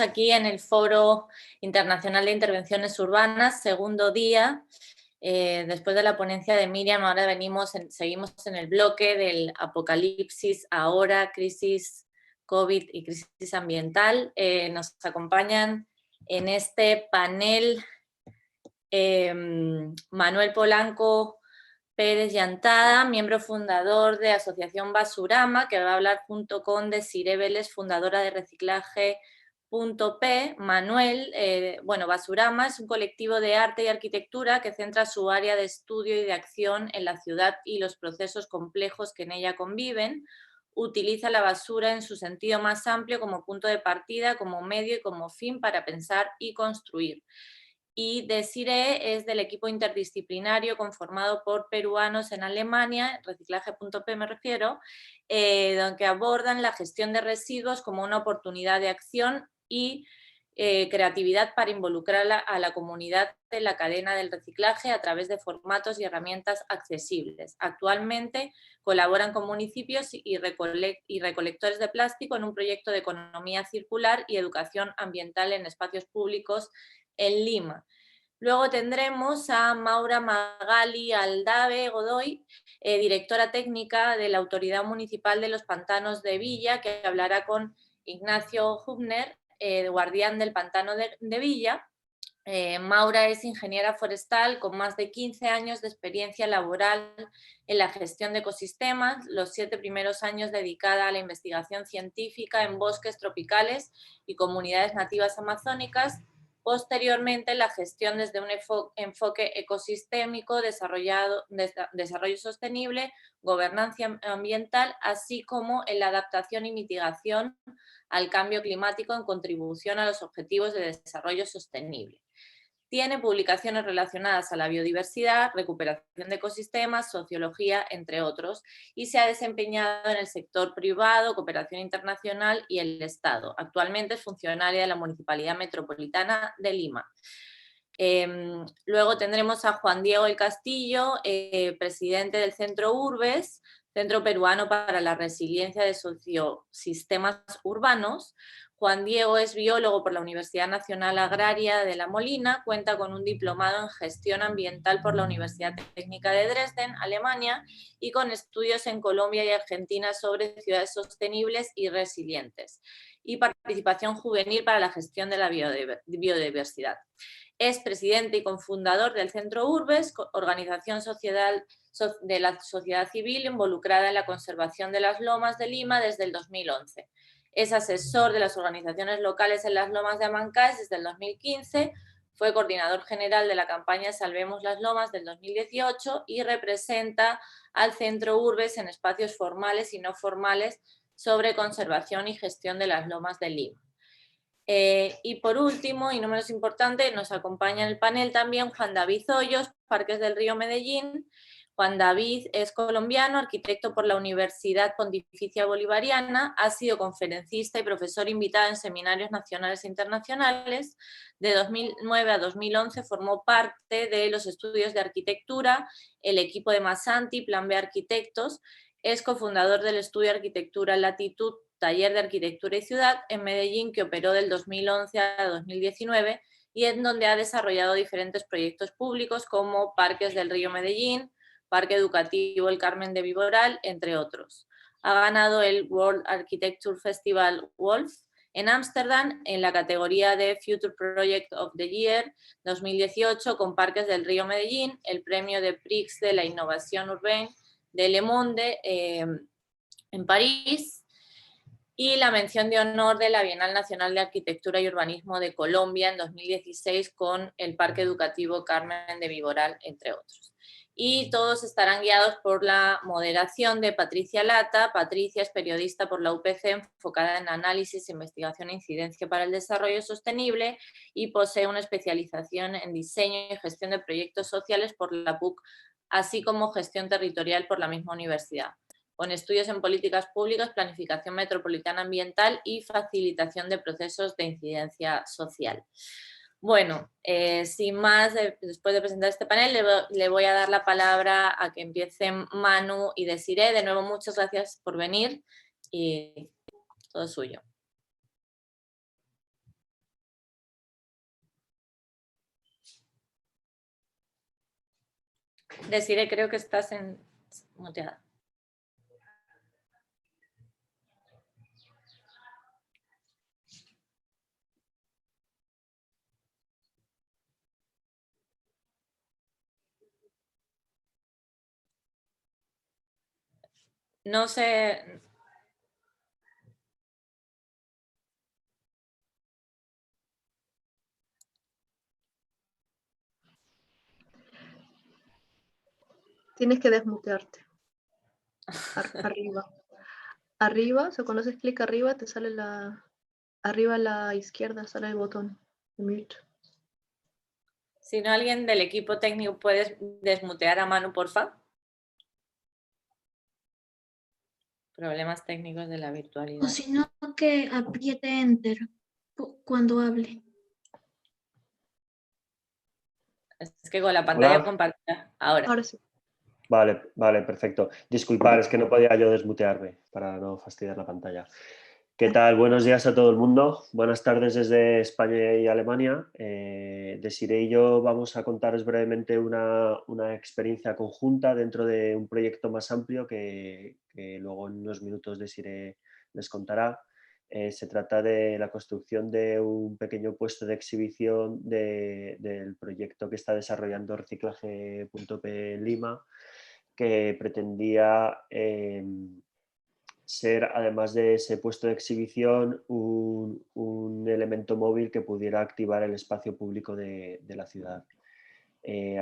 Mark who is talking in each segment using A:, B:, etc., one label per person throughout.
A: aquí en el Foro Internacional de Intervenciones Urbanas, segundo día. Después de la ponencia de Miriam, ahora seguimos en el bloque del apocalipsis ahora, crisis COVID y crisis ambiental. Nos acompañan en este panel Manuel Polanco Pérez Llantada, miembro fundador de Asociación Basurama, que va a hablar junto con Desiree Vélez, fundadora de Reciclaje.p. Manuel, Basurama es un colectivo de arte y arquitectura que centra su área de estudio y de acción en la ciudad y los procesos complejos que en ella conviven. Utiliza la basura en su sentido más amplio como punto de partida, como medio y como fin para pensar y construir. Y Desiree es del equipo interdisciplinario conformado por peruanos en Alemania, Reciclaje.p me refiero, donde abordan la gestión de residuos como una oportunidad de acción y creatividad para involucrar a la comunidad en la cadena del reciclaje a través de formatos y herramientas accesibles. Actualmente colaboran con municipios y recolectores de plástico en un proyecto de economía circular y educación ambiental en espacios públicos en Lima. Luego tendremos a Maura Magali Aldave Godoy, directora técnica de la Autoridad Municipal de los Pantanos de Villa, que hablará con Ignacio Hübner, guardián del Pantano de Villa. Maura es ingeniera forestal con más de 15 años de experiencia laboral en la gestión de ecosistemas, los 7 primeros años dedicada a la investigación científica en bosques tropicales y comunidades nativas amazónicas. Posteriormente, la gestión desde un enfoque ecosistémico, desarrollo sostenible, gobernanza ambiental, así como en la adaptación y mitigación al cambio climático en contribución a los objetivos de desarrollo sostenible. Tiene publicaciones relacionadas a la biodiversidad, recuperación de ecosistemas, sociología, entre otros, y se ha desempeñado en el sector privado, cooperación internacional y el Estado. Actualmente es funcionaria de la Municipalidad Metropolitana de Lima. Luego tendremos a Juan Diego El Castillo, presidente del Centro Urbes, Centro Peruano para la Resiliencia de Sociosistemas Urbanos. Juan Diego es biólogo por la Universidad Nacional Agraria de La Molina, cuenta con un diplomado en gestión ambiental por la Universidad Técnica de Dresden, Alemania, y con estudios en Colombia y Argentina sobre ciudades sostenibles y resilientes, y participación juvenil para la gestión de la biodiversidad. Es presidente y cofundador del Centro Urbes, organización de la sociedad civil involucrada en la conservación de las lomas de Lima desde el 2011. Es asesor de las organizaciones locales en las lomas de Amancaes desde el 2015, fue coordinador general de la campaña Salvemos las Lomas del 2018 y representa al Centro Urbes en espacios formales y no formales sobre conservación y gestión de las lomas de Lima. Y por último, y no menos importante, nos acompaña en el panel también Juan David Hoyos, Parques del Río Medellín. Juan David es colombiano, arquitecto por la Universidad Pontificia Bolivariana, ha sido conferencista y profesor invitado en seminarios nacionales e internacionales. De 2009 a 2011 formó parte de los estudios de arquitectura, el equipo de Masanti, Plan B Arquitectos. Es cofundador del estudio Arquitectura Latitud, taller de arquitectura y ciudad en Medellín, que operó del 2011 a 2019 y en donde ha desarrollado diferentes proyectos públicos como Parques del Río Medellín, Parque Educativo El Carmen de Viboral, entre otros. Ha ganado el World Architecture Festival WOLF en Ámsterdam en la categoría de Future Project of the Year 2018 con Parques del Río Medellín, el premio de Prix de la Innovación Urbaine de Le Monde en París, y la mención de honor de la Bienal Nacional de Arquitectura y Urbanismo de Colombia en 2016 con el Parque Educativo Carmen de Viboral, entre otros. Y todos estarán guiados por la moderación de Patricia Lata. Patricia es periodista por la UPC enfocada en análisis, investigación e incidencia para el desarrollo sostenible y posee una especialización en diseño y gestión de proyectos sociales por la PUC, así como gestión territorial por la misma universidad, con estudios en políticas públicas, planificación metropolitana ambiental y facilitación de procesos de incidencia social. Bueno, sin más, después de presentar este panel, le voy a dar la palabra a que empiecen Manu y Desiree. De nuevo, muchas gracias por venir y todo suyo. Desiree, creo que estás muteada. No sé.
B: Tienes que desmutearte. Arriba. Arriba, o sea, cuando haces clic arriba, te sale arriba a la izquierda sale el botón de mute.
A: Si no, alguien del equipo técnico puede desmutear a Manu, porfa. Problemas técnicos de la virtualidad.
C: O si no, que apriete Enter cuando hable.
A: Es que con la pantalla
D: Hola.
A: compartida. Ahora.
B: Ahora sí.
D: Vale, perfecto. Disculpar, es que no podía yo desmutearme para no fastidiar la pantalla. ¿Qué tal? Buenos días a todo el mundo. Buenas tardes desde España y Alemania. Desiree y yo vamos a contaros brevemente una experiencia conjunta dentro de un proyecto más amplio que luego en unos minutos Desiree les contará. Se trata de la construcción de un pequeño puesto de exhibición del proyecto que está desarrollando Reciclaje.p en Lima, que pretendía ser, además de ese puesto de exhibición, un elemento móvil que pudiera activar el espacio público de la ciudad.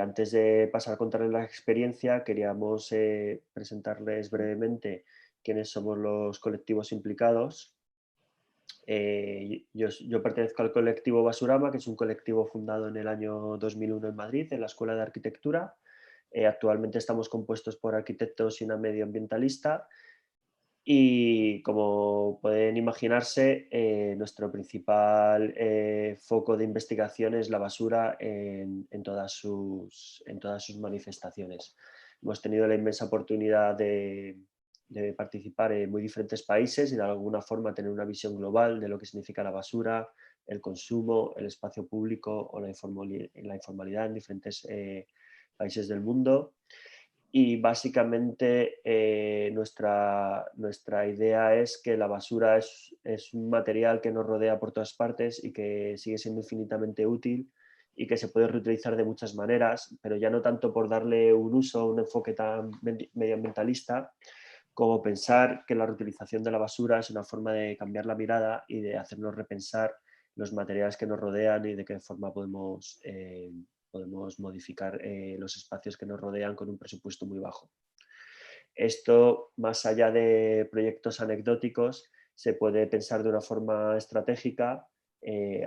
D: Antes de pasar a contarles la experiencia, queríamos presentarles brevemente quiénes somos los colectivos implicados. Yo pertenezco al colectivo Basurama, que es un colectivo fundado en el año 2001 en Madrid, en la Escuela de Arquitectura. Actualmente estamos compuestos por arquitectos y una medioambientalista. Y como pueden imaginarse, nuestro principal foco de investigación es la basura en todas sus manifestaciones. Hemos tenido la inmensa oportunidad de participar en muy diferentes países y de alguna forma tener una visión global de lo que significa la basura, el consumo, el espacio público o la informalidad en diferentes países del mundo. Y básicamente nuestra idea es que la basura es un material que nos rodea por todas partes y que sigue siendo infinitamente útil y que se puede reutilizar de muchas maneras, pero ya no tanto por darle un uso, un enfoque tan medioambientalista, como pensar que la reutilización de la basura es una forma de cambiar la mirada y de hacernos repensar los materiales que nos rodean y de qué forma podemos modificar los espacios que nos rodean con un presupuesto muy bajo. Esto, más allá de proyectos anecdóticos, se puede pensar de una forma estratégica,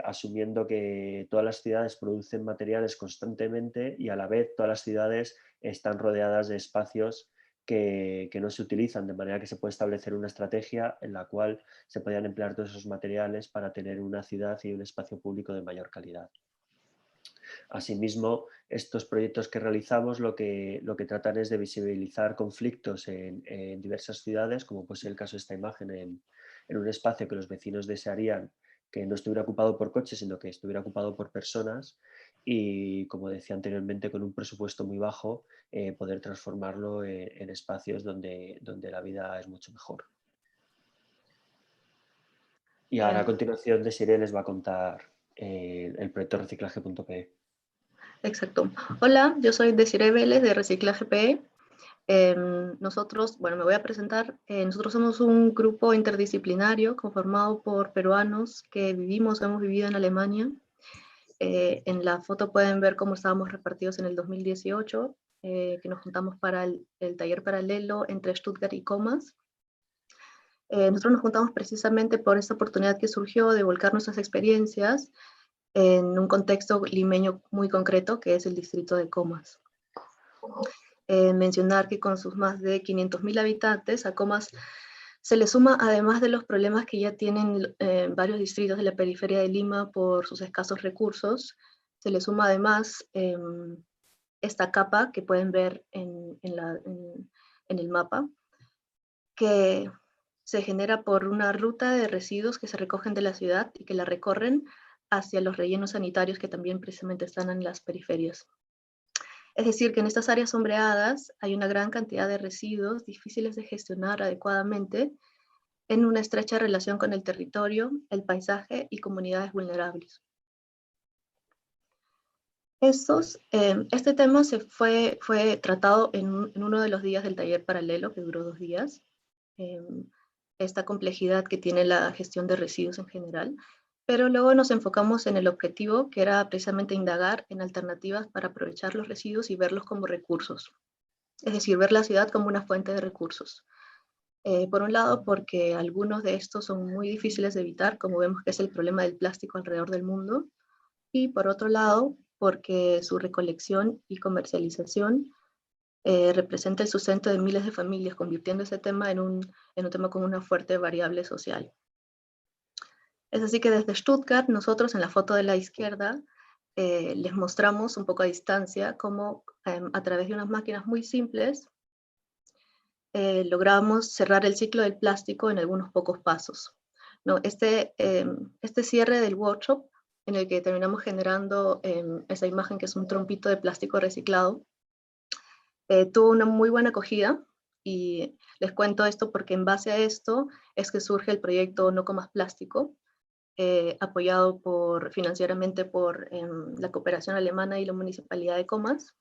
D: asumiendo que todas las ciudades producen materiales constantemente y a la vez todas las ciudades están rodeadas de espacios que no se utilizan, de manera que se puede establecer una estrategia en la cual se puedan emplear todos esos materiales para tener una ciudad y un espacio público de mayor calidad. Asimismo, estos proyectos que realizamos lo que tratan es de visibilizar conflictos en diversas ciudades, como puede ser el caso de esta imagen en un espacio que los vecinos desearían que no estuviera ocupado por coches, sino que estuviera ocupado por personas y, como decía anteriormente, con un presupuesto muy bajo, poder transformarlo en espacios donde la vida es mucho mejor. Y ahora a continuación Desiree les va a contar el proyecto Reciclaje.pe.
B: Exacto. Hola, yo soy Desiree Vélez de Reciclaje.pe. Nosotros, bueno, me voy a presentar. Nosotros somos un grupo interdisciplinario conformado por peruanos que hemos vivido en Alemania. En la foto pueden ver cómo estábamos repartidos en el 2018, que nos juntamos para el taller paralelo entre Stuttgart y Comas. Nosotros nos juntamos precisamente por esta oportunidad que surgió de volcar nuestras experiencias en un contexto limeño muy concreto, que es el distrito de Comas. Mencionar que con sus más de 500.000 habitantes, a Comas se le suma, además de los problemas que ya tienen varios distritos de la periferia de Lima por sus escasos recursos, se le suma además esta capa que pueden ver en el mapa, que se genera por una ruta de residuos que se recogen de la ciudad y que la recorren hacia los rellenos sanitarios que también precisamente están en las periferias. Es decir, que en estas áreas sombreadas hay una gran cantidad de residuos difíciles de gestionar adecuadamente en una estrecha relación con el territorio, el paisaje y comunidades vulnerables. Este tema fue tratado en uno de los días del taller paralelo, que duró 2 días. Esta complejidad que tiene la gestión de residuos en general, pero luego nos enfocamos en el objetivo, que era precisamente indagar en alternativas para aprovechar los residuos y verlos como recursos. Es decir, ver la ciudad como una fuente de recursos. Por un lado, porque algunos de estos son muy difíciles de evitar, como vemos que es el problema del plástico alrededor del mundo, y por otro lado, porque su recolección y comercialización representa el sustento de miles de familias, convirtiendo ese tema en un tema con una fuerte variable social. Es así que desde Stuttgart, nosotros en la foto de la izquierda, les mostramos un poco a distancia cómo a través de unas máquinas muy simples logramos cerrar el ciclo del plástico en algunos pocos pasos, ¿no? Este cierre del workshop, en el que terminamos generando esa imagen que es un trompito de plástico reciclado, tuvo una muy buena acogida, y les cuento esto porque en base a esto es que surge el proyecto No Comas Plástico, apoyado financieramente por la cooperación alemana y la municipalidad de Comas,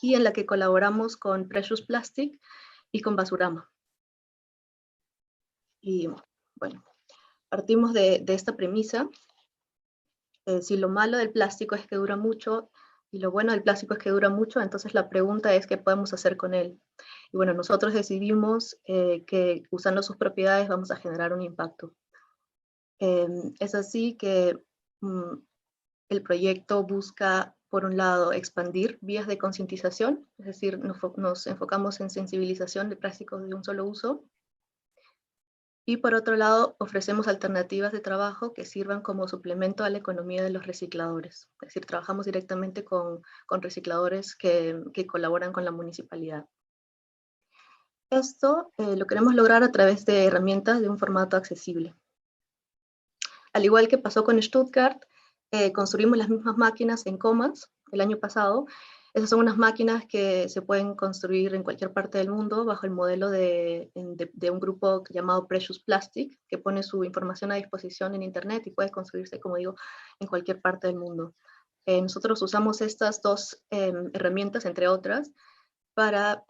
B: y en la que colaboramos con Precious Plastic y con Basurama. Y bueno, partimos de esta premisa. Si lo malo del plástico es que dura mucho, y lo bueno del plástico es que dura mucho, entonces la pregunta es qué podemos hacer con él. Y bueno, nosotros decidimos que usando sus propiedades vamos a generar un impacto. Es así que el proyecto busca, por un lado, expandir vías de concientización, es decir, nos enfocamos en sensibilización de plásticos de un solo uso, y por otro lado, ofrecemos alternativas de trabajo que sirvan como suplemento a la economía de los recicladores. Es decir, trabajamos directamente con recicladores que colaboran con la municipalidad. Esto lo queremos lograr a través de herramientas de un formato accesible. Al igual que pasó con Stuttgart, construimos las mismas máquinas en Comas el año pasado. Esas son unas máquinas que se pueden construir en cualquier parte del mundo bajo el modelo de un grupo llamado Precious Plastic, que pone su información a disposición en internet y puede construirse, como digo, en cualquier parte del mundo. Nosotros usamos estas dos herramientas, entre otras, para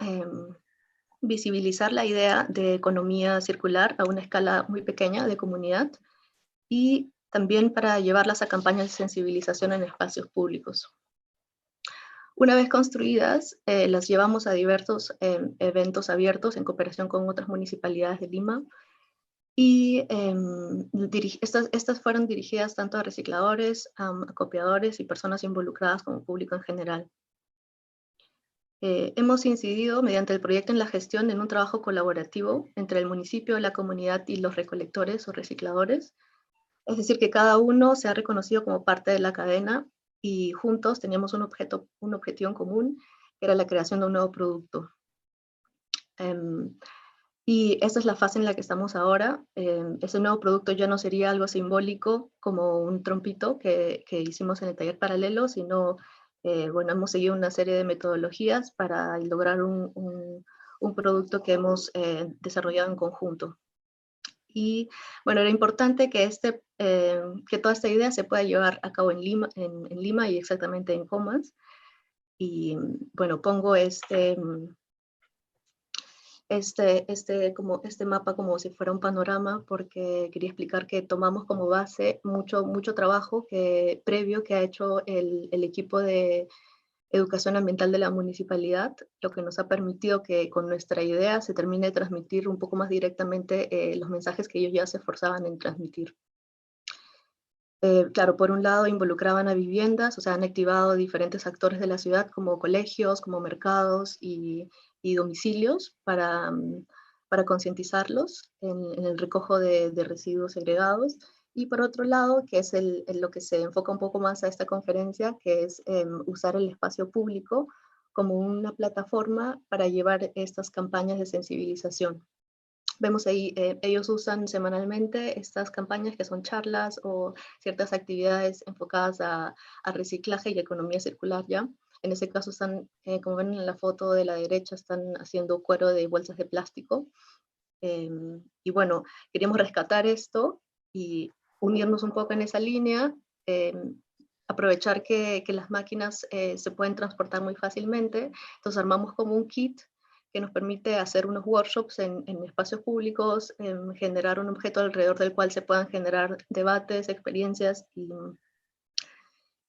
B: visibilizar la idea de economía circular a una escala muy pequeña de comunidad, y también para llevarlas a campañas de sensibilización en espacios públicos. Una vez construidas, las llevamos a diversos eventos abiertos en cooperación con otras municipalidades de Lima, y estas fueron dirigidas tanto a recicladores, acopiadores y personas involucradas como público en general. Hemos incidido mediante el proyecto en la gestión en un trabajo colaborativo entre el municipio, la comunidad y los recolectores o recicladores. Es decir, que cada uno se ha reconocido como parte de la cadena, y juntos teníamos un objetivo en común, que era la creación de un nuevo producto. Y esta es la fase en la que estamos ahora. Ese nuevo producto ya no sería algo simbólico como un trompito que hicimos en el taller paralelo, sino, bueno, hemos seguido una serie de metodologías para lograr un producto que hemos desarrollado en conjunto. Y bueno, era importante que, que toda esta idea se pueda llevar a cabo en Lima y exactamente en Comas. Y bueno, pongo este mapa como si fuera un panorama, porque quería explicar que tomamos como base mucho trabajo previo que ha hecho el equipo de educación ambiental de la municipalidad, lo que nos ha permitido que con nuestra idea se termine de transmitir un poco más directamente los mensajes que ellos ya se esforzaban en transmitir. Claro, por un lado involucraban a viviendas, o sea, han activado diferentes actores de la ciudad como colegios, como mercados y domicilios para concientizarlos en el recojo de residuos segregados. Y por otro lado, que es lo que se enfoca un poco más a esta conferencia, que es usar el espacio público como una plataforma para llevar estas campañas de sensibilización. Vemos ahí, ellos usan semanalmente estas campañas que son charlas o ciertas actividades enfocadas a reciclaje y economía circular, ¿ya? En ese caso están, como ven en la foto de la derecha, están haciendo cuero de bolsas de plástico. Y bueno, queríamos rescatar esto y unirnos un poco en esa línea, aprovechar que las máquinas se pueden transportar muy fácilmente. Entonces armamos como un kit que nos permite hacer unos workshops en espacios públicos, generar un objeto alrededor del cual se puedan generar debates, experiencias,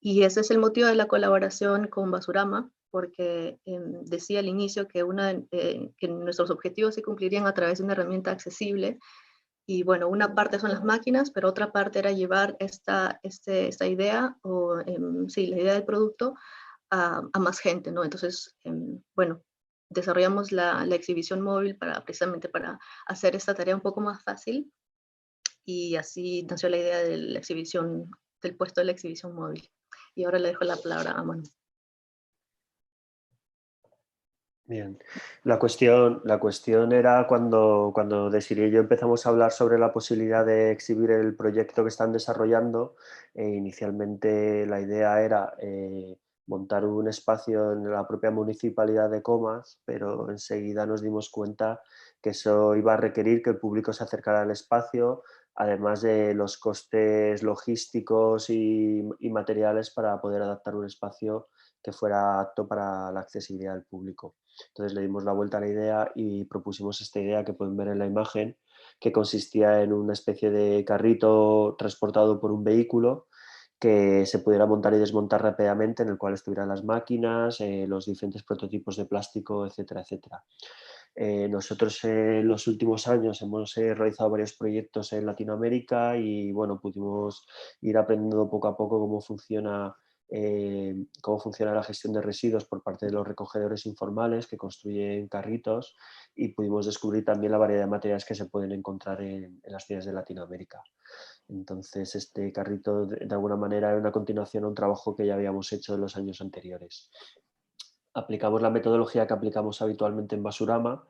B: y ese es el motivo de la colaboración con Basurama, porque decía al inicio que, que nuestros objetivos se cumplirían a través de una herramienta accesible. Y bueno, una parte son las máquinas, pero otra parte era llevar esta idea, o sí, la idea del producto a más gente, ¿no? Entonces, bueno, desarrollamos la exhibición móvil precisamente para hacer esta tarea un poco más fácil, y así nació la idea de la exhibición, del puesto de la exhibición móvil. Y ahora le dejo la palabra a Manu.
D: Bien, la cuestión era cuando Desiree y yo empezamos a hablar sobre la posibilidad de exhibir el proyecto que están desarrollando. Inicialmente la idea era montar un espacio en la propia municipalidad de Comas, pero enseguida nos dimos cuenta que eso iba a requerir que el público se acercara al espacio, además de los costes logísticos y materiales para poder adaptar un espacio que fuera apto para la accesibilidad del público. Entonces le dimos la vuelta a la idea y propusimos esta idea que pueden ver en la imagen, que consistía en una especie de carrito transportado por un vehículo que se pudiera montar y desmontar rápidamente, en el cual estuvieran las máquinas, los diferentes prototipos de plástico, etcétera, etcétera. Nosotros en los últimos años hemos realizado varios proyectos en Latinoamérica y bueno, pudimos ir aprendiendo poco a poco cómo funciona la gestión de residuos por parte de los recogedores informales que construyen carritos, y pudimos descubrir también la variedad de materiales que se pueden encontrar en las ciudades de Latinoamérica. Entonces este carrito de alguna manera era una continuación a un trabajo que ya habíamos hecho en los años anteriores. Aplicamos la metodología que aplicamos habitualmente en Basurama,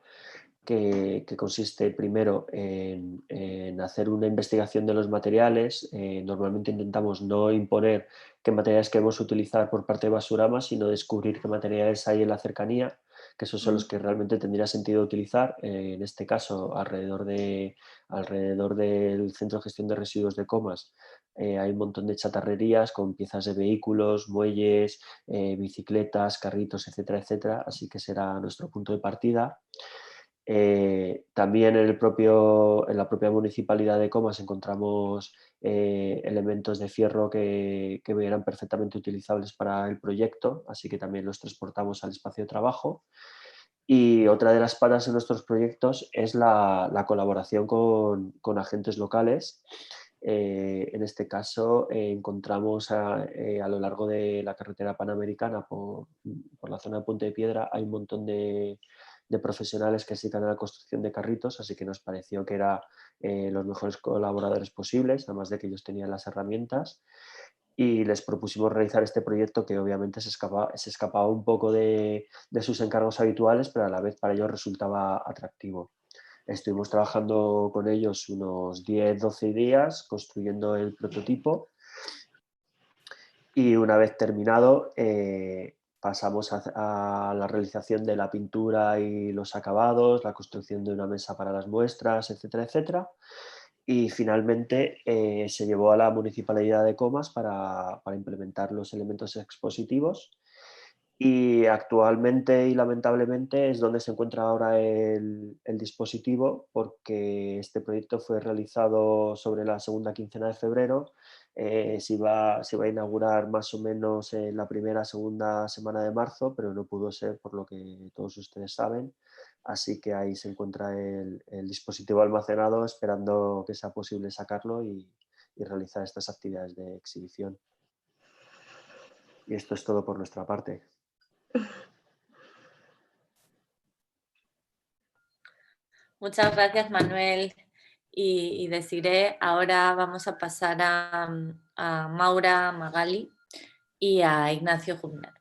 D: que consiste primero en hacer una investigación de los materiales. Normalmente intentamos no imponer qué materiales queremos utilizar por parte de Basurama, sino descubrir qué materiales hay en la cercanía, que esos son los que realmente tendría sentido utilizar. En este caso, alrededor del Centro de Gestión de Residuos de Comas hay un montón de chatarrerías con piezas de vehículos, muelles, bicicletas, carritos, etcétera, etcétera. Así que será nuestro punto de partida. También en la propia municipalidad de Comas encontramos elementos de fierro que eran perfectamente utilizables para el proyecto, así que también los transportamos al espacio de trabajo. Y otra de las patas de nuestros proyectos es la colaboración con agentes locales. En este caso encontramos a lo largo de la carretera panamericana por la zona de Puente de Piedra hay un montón de profesionales que se dedican a la construcción de carritos, así que nos pareció que eran los mejores colaboradores posibles, además de que ellos tenían las herramientas, y les propusimos realizar este proyecto que obviamente se escapaba un poco de sus encargos habituales, pero a la vez para ellos resultaba atractivo. Estuvimos trabajando con ellos unos 10-12 días construyendo el prototipo, y una vez terminado pasamos a la realización de la pintura y los acabados, la construcción de una mesa para las muestras, etcétera, etcétera. Y finalmente se llevó a la Municipalidad de Comas para implementar los elementos expositivos. Y actualmente y lamentablemente es donde se encuentra ahora el dispositivo, porque este proyecto fue realizado sobre la segunda quincena de febrero. Se iba a inaugurar más o menos en la segunda semana de marzo, pero no pudo ser, por lo que todos ustedes saben. Así que ahí se encuentra el dispositivo almacenado, esperando que sea posible sacarlo y realizar estas actividades de exhibición. Y esto es todo por nuestra parte.
A: Muchas gracias, Manuel y Desiree. Ahora vamos a pasar a Maura Magali y a Ignacio Jubner.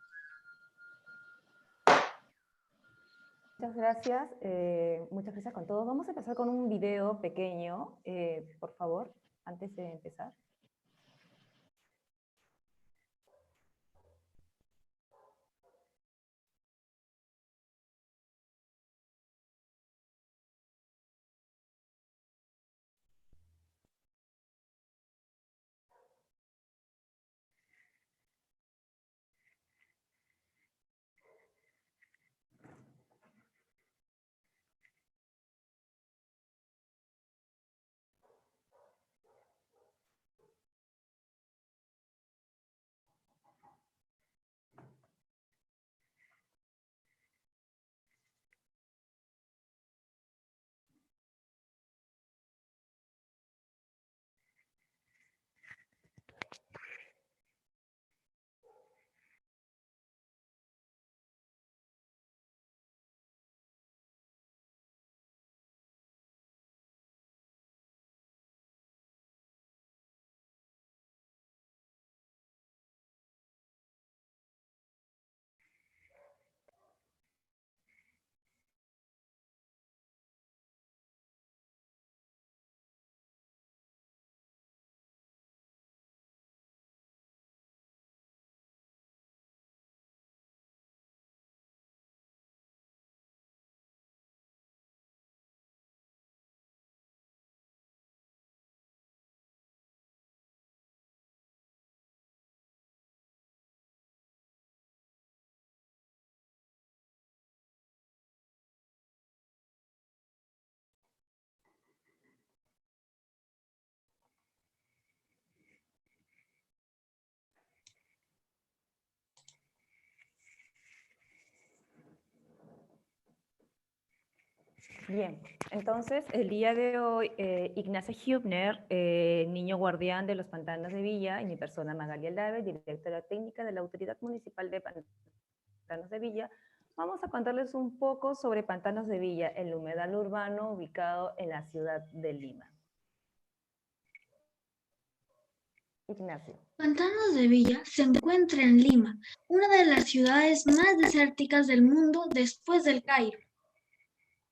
E: Muchas gracias con todos. Vamos a empezar con un video pequeño, por favor, antes de empezar. Bien, entonces el día de hoy Ignacio Hübner, niño guardián de los pantanos de Villa, y mi persona Magali Aldave, directora técnica de la Autoridad Municipal de Pantanos de Villa, vamos a contarles un poco sobre Pantanos de Villa, el humedal urbano ubicado en la ciudad de Lima. Ignacio.
C: Pantanos de Villa se encuentra en Lima, una de las ciudades más desérticas del mundo después del Cairo.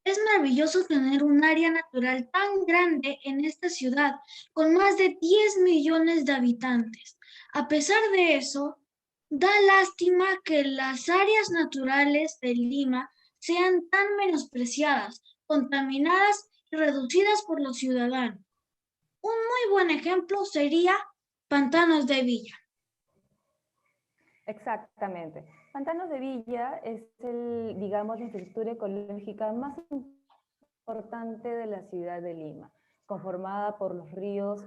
C: Es maravilloso tener un área natural tan grande en esta ciudad, con más de 10 millones de habitantes. A pesar de eso, da lástima que las áreas naturales de Lima sean tan menospreciadas, contaminadas y reducidas por los ciudadanos. Un muy buen ejemplo sería Pantanos de Villa.
E: Exactamente. Pantanos de Villa es digamos, la infraestructura ecológica más importante de la ciudad de Lima, formada por los ríos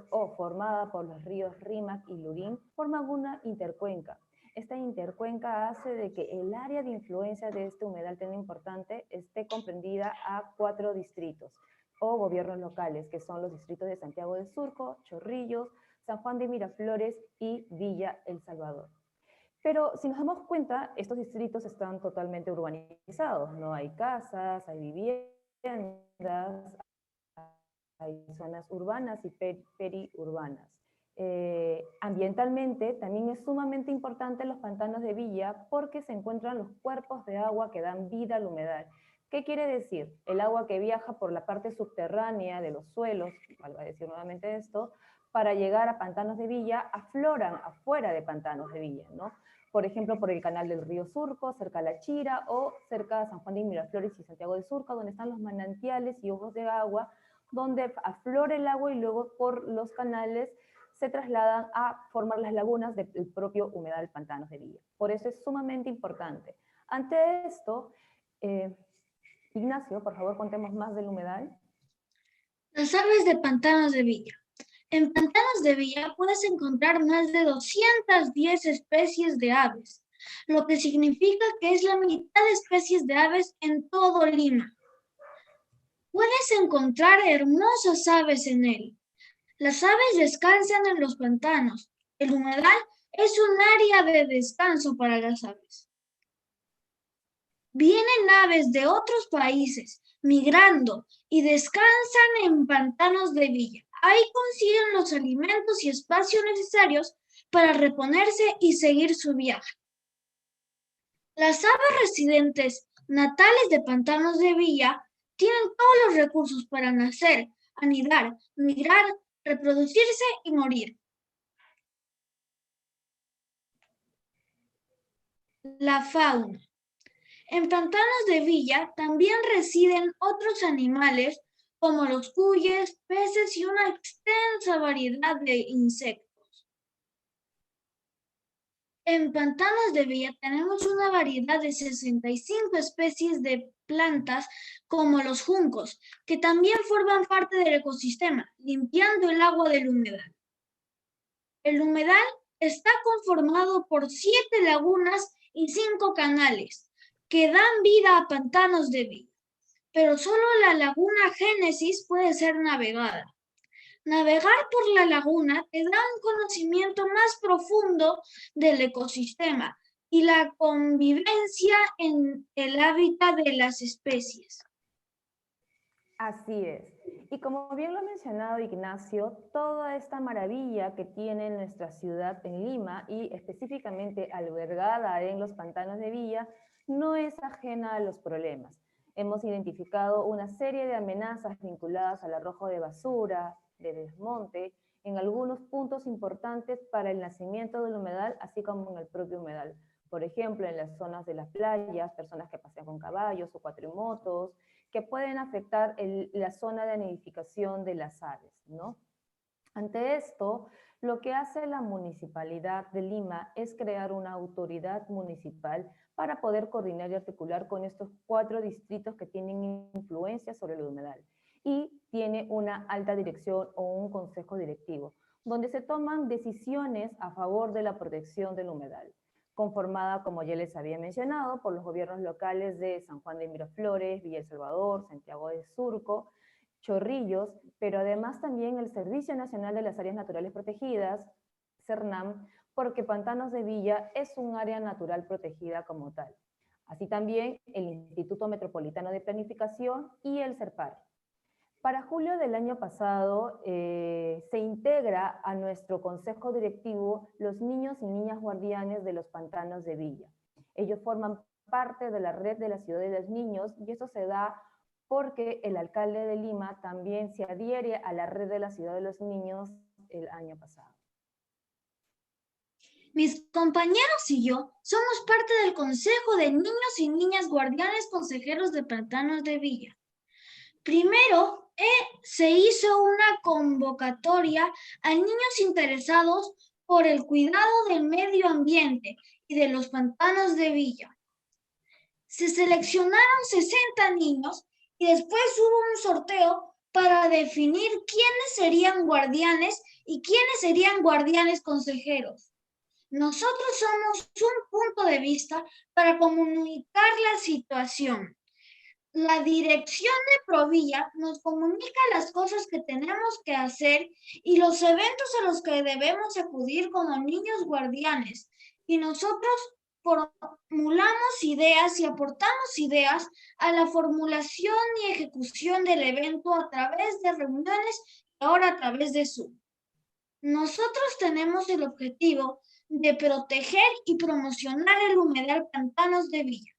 E: Rímac y Lurín, forman una intercuenca. Esta intercuenca hace de que el área de influencia de este humedal tan importante esté comprendida a 4 distritos o gobiernos locales, que son los distritos de Santiago de Surco, Chorrillos, San Juan de Miraflores y Villa El Salvador. Pero si nos damos cuenta, estos distritos están totalmente urbanizados, no hay casas, hay viviendas, hay zonas urbanas y periurbanas. Ambientalmente también es sumamente importante los pantanos de Villa porque se encuentran los cuerpos de agua que dan vida al humedal. ¿Qué quiere decir? El agua que viaja por la parte subterránea de los suelos, valga decir nuevamente esto, para llegar a Pantanos de Villa, afloran afuera de Pantanos de Villa, ¿no? Por ejemplo, por el canal del río Surco, cerca de La Chira, o cerca de San Juan de Miraflores y Santiago de Surco, donde están los manantiales y ojos de agua, donde aflora el agua y luego por los canales se trasladan a formar las lagunas del propio humedal Pantanos de Villa. Por eso es sumamente importante. Ante esto, Ignacio, por favor, contemos más del humedal.
C: Las aves de Pantanos de Villa. En Pantanos de Villa puedes encontrar más de 210 especies de aves, lo que significa que es la mitad de especies de aves en todo Lima. Puedes encontrar hermosas aves en él. Las aves descansan en los pantanos. El humedal es un área de descanso para las aves. Vienen aves de otros países migrando y descansan en Pantanos de Villa. Ahí consiguen los alimentos y espacios necesarios para reponerse y seguir su viaje. Las aves residentes natales de Pantanos de Villa tienen todos los recursos para nacer, anidar, migrar, reproducirse y morir. La fauna. En Pantanos de Villa también residen otros animales como los cuyes, peces y una extensa variedad de insectos. En Pantanos de Villa tenemos una variedad de 65 especies de plantas como los juncos, que también forman parte del ecosistema, limpiando el agua del humedal. El humedal está conformado por 7 lagunas y 5 canales, que dan vida a Pantanos de Villa, pero solo la laguna Génesis puede ser navegada. Navegar por la laguna te da un conocimiento más profundo del ecosistema y la convivencia en el hábitat de las especies.
E: Así es. Y como bien lo ha mencionado Ignacio, toda esta maravilla que tiene nuestra ciudad en Lima y específicamente albergada en los pantanos de Villa, no es ajena a los problemas. Hemos identificado una serie de amenazas vinculadas al arrojo de basura, de desmonte, en algunos puntos importantes para el nacimiento del humedal, así como en el propio humedal. Por ejemplo, en las zonas de las playas, personas que pasean con caballos o cuatrimotos, que pueden afectar la zona de nidificación de las aves, ¿no? Ante esto, lo que hace la Municipalidad de Lima es crear una autoridad municipal para poder coordinar y articular con estos 4 distritos que tienen influencia sobre el humedal. Y tiene una alta dirección o un consejo directivo, donde se toman decisiones a favor de la protección del humedal. conformada, como ya les había mencionado, por los gobiernos locales de San Juan de Miraflores, Villa El Salvador, Santiago de Surco, Chorrillos, pero además también el Servicio Nacional de las Áreas Naturales Protegidas, CERNAM, porque Pantanos de Villa es un área natural protegida como tal. Así también el Instituto Metropolitano de Planificación y el CERPAR. Para julio del año pasado se integra a nuestro consejo directivo los niños y niñas guardianes de los Pantanos de Villa. Ellos forman parte de la red de la Ciudad de los Niños y eso se da porque el alcalde de Lima también se adhiere a la red de la Ciudad de los Niños el año pasado.
C: Mis compañeros y yo somos parte del Consejo de Niños y Niñas Guardianes Consejeros de Pantanos de Villa. Primero, se hizo una convocatoria a niños interesados por el cuidado del medio ambiente y de los pantanos de Villa. Se seleccionaron 60 niños y después hubo un sorteo para definir quiénes serían guardianes y quiénes serían guardianes consejeros. Nosotros somos un punto de vista para comunicar la situación. La dirección de Provilla nos comunica las cosas que tenemos que hacer y los eventos a los que debemos acudir como niños guardianes. Y nosotros formulamos ideas y aportamos ideas a la formulación y ejecución del evento a través de reuniones y ahora a través de Zoom. Nosotros tenemos el objetivo de proteger y promocionar el humedal Pantanos de Villa.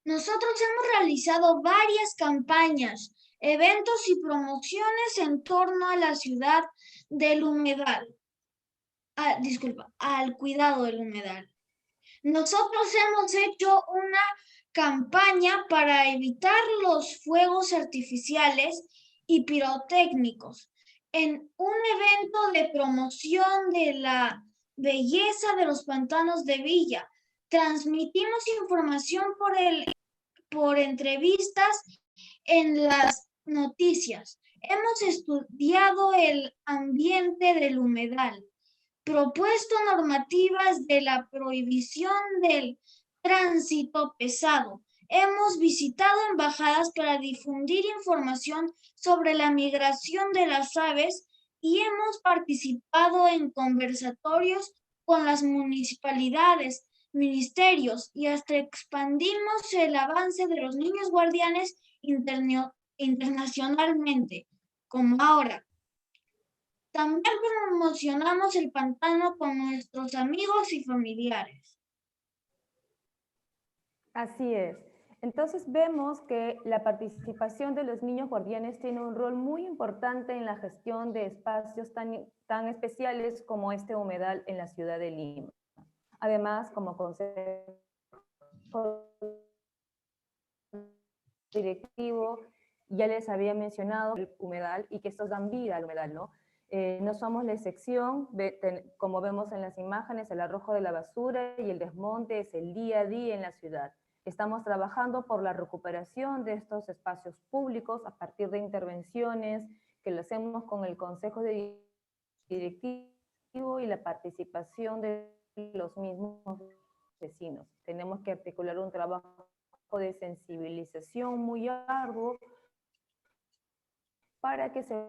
C: Nosotros hemos realizado varias campañas, eventos y promociones en torno a la ciudad del humedal. Al cuidado del humedal. Nosotros hemos hecho una campaña para evitar los fuegos artificiales y pirotécnicos en un evento de promoción de la belleza de los pantanos de Villa. Transmitimos información por entrevistas en las noticias. Hemos estudiado el ambiente del humedal, propuesto normativas de la prohibición del tránsito pesado. Hemos visitado embajadas para difundir información sobre la migración de las aves y hemos participado en conversatorios con las municipalidades, ministerios y hasta expandimos el avance de los niños guardianes internacionalmente, como ahora. También promocionamos el pantano con nuestros amigos y familiares.
E: Así es. Entonces vemos que la participación de los niños guardianes tiene un rol muy importante en la gestión de espacios tan especiales como este humedal en la ciudad de Lima. Además, como consejo directivo, ya les había mencionado el humedal y que estos dan vida al humedal, ¿no? No somos la excepción, como vemos en las imágenes, el arrojo de la basura y el desmonte es el día a día en la ciudad. Estamos trabajando por la recuperación de estos espacios públicos a partir de intervenciones que lo hacemos con el Consejo Directivo y la participación de los mismos vecinos. Tenemos que articular un trabajo de sensibilización muy arduo para que se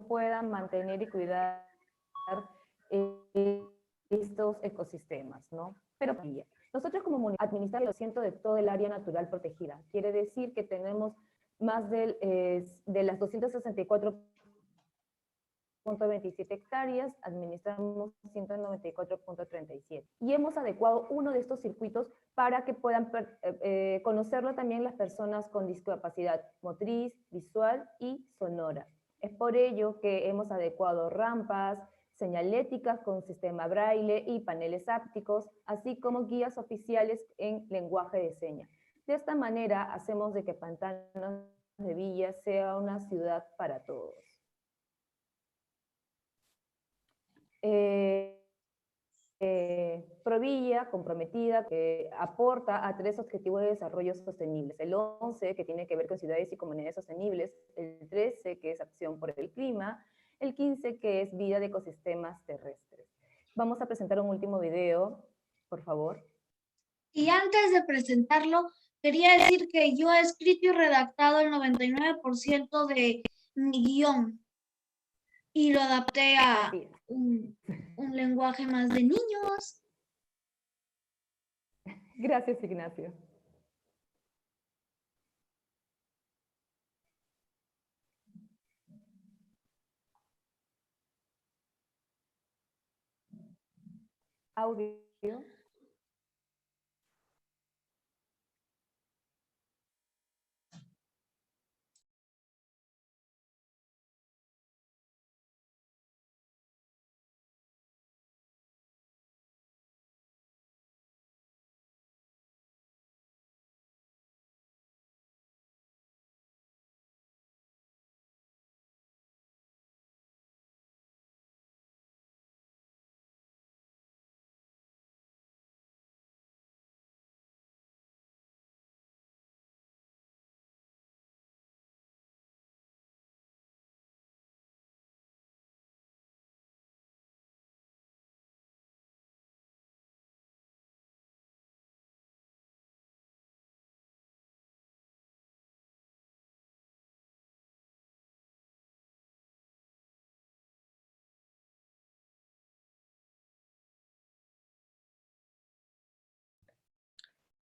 E: puedan mantener y cuidar estos ecosistemas, ¿no? Pero nosotros como administrar el 200% de todo el área natural protegida, quiere decir que tenemos más de las 264.27 hectáreas, administramos 194.37. Y hemos adecuado uno de estos circuitos para que puedan conocerlo también las personas con discapacidad motriz, visual y sonora. Es por ello que hemos adecuado rampas, señaléticas con sistema braille y paneles ápticos, así como guías oficiales en lenguaje de señas. De esta manera hacemos de que Pantanos de Villa sea una ciudad para todos. Provilla, comprometida, que aporta a 3 objetivos de desarrollo sostenibles. El 11, que tiene que ver con ciudades y comunidades sostenibles. El 13, que es acción por el clima. El 15, que es vida de ecosistemas terrestres. Vamos a presentar un último video, por favor.
C: Y antes de presentarlo, quería decir que yo he escrito y redactado el 99% de mi guión y lo adapté a
E: Así es.
C: un lenguaje más de niños.
E: Gracias, Ignacio. Audio.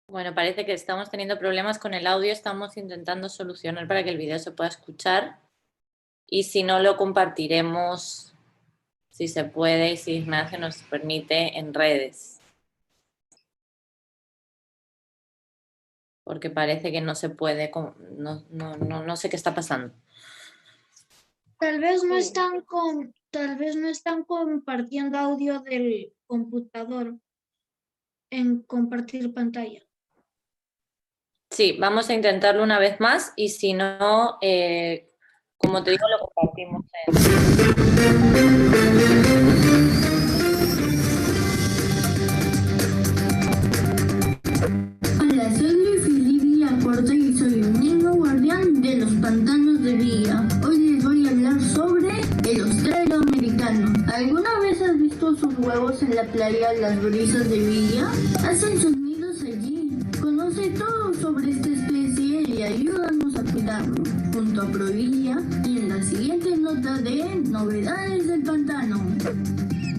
A: Bueno, parece que estamos teniendo problemas con el audio, estamos intentando solucionar para que el video se pueda escuchar y si no lo compartiremos, si se puede y si Ignacio nos permite, en redes. Porque parece que no se puede, no sé qué está pasando.
C: Tal vez no
E: Sí.
C: están compartiendo audio del computador en compartir pantalla.
A: Sí, vamos a intentarlo una vez más y si no, como te digo, lo compartimos
F: Hola, soy Luis Felipe Villacorta y soy un niño guardián de los pantanos de Villa. Hoy les voy a hablar sobre el ostrero americano. ¿Alguna vez has visto sus huevos en la playa, las brisas de Villa? Hacen sus nidos allí. Conoce todo sobre esta especie y ayúdanos a cuidarlo. Junto a Provilla y en la siguiente nota de Novedades del Pantano.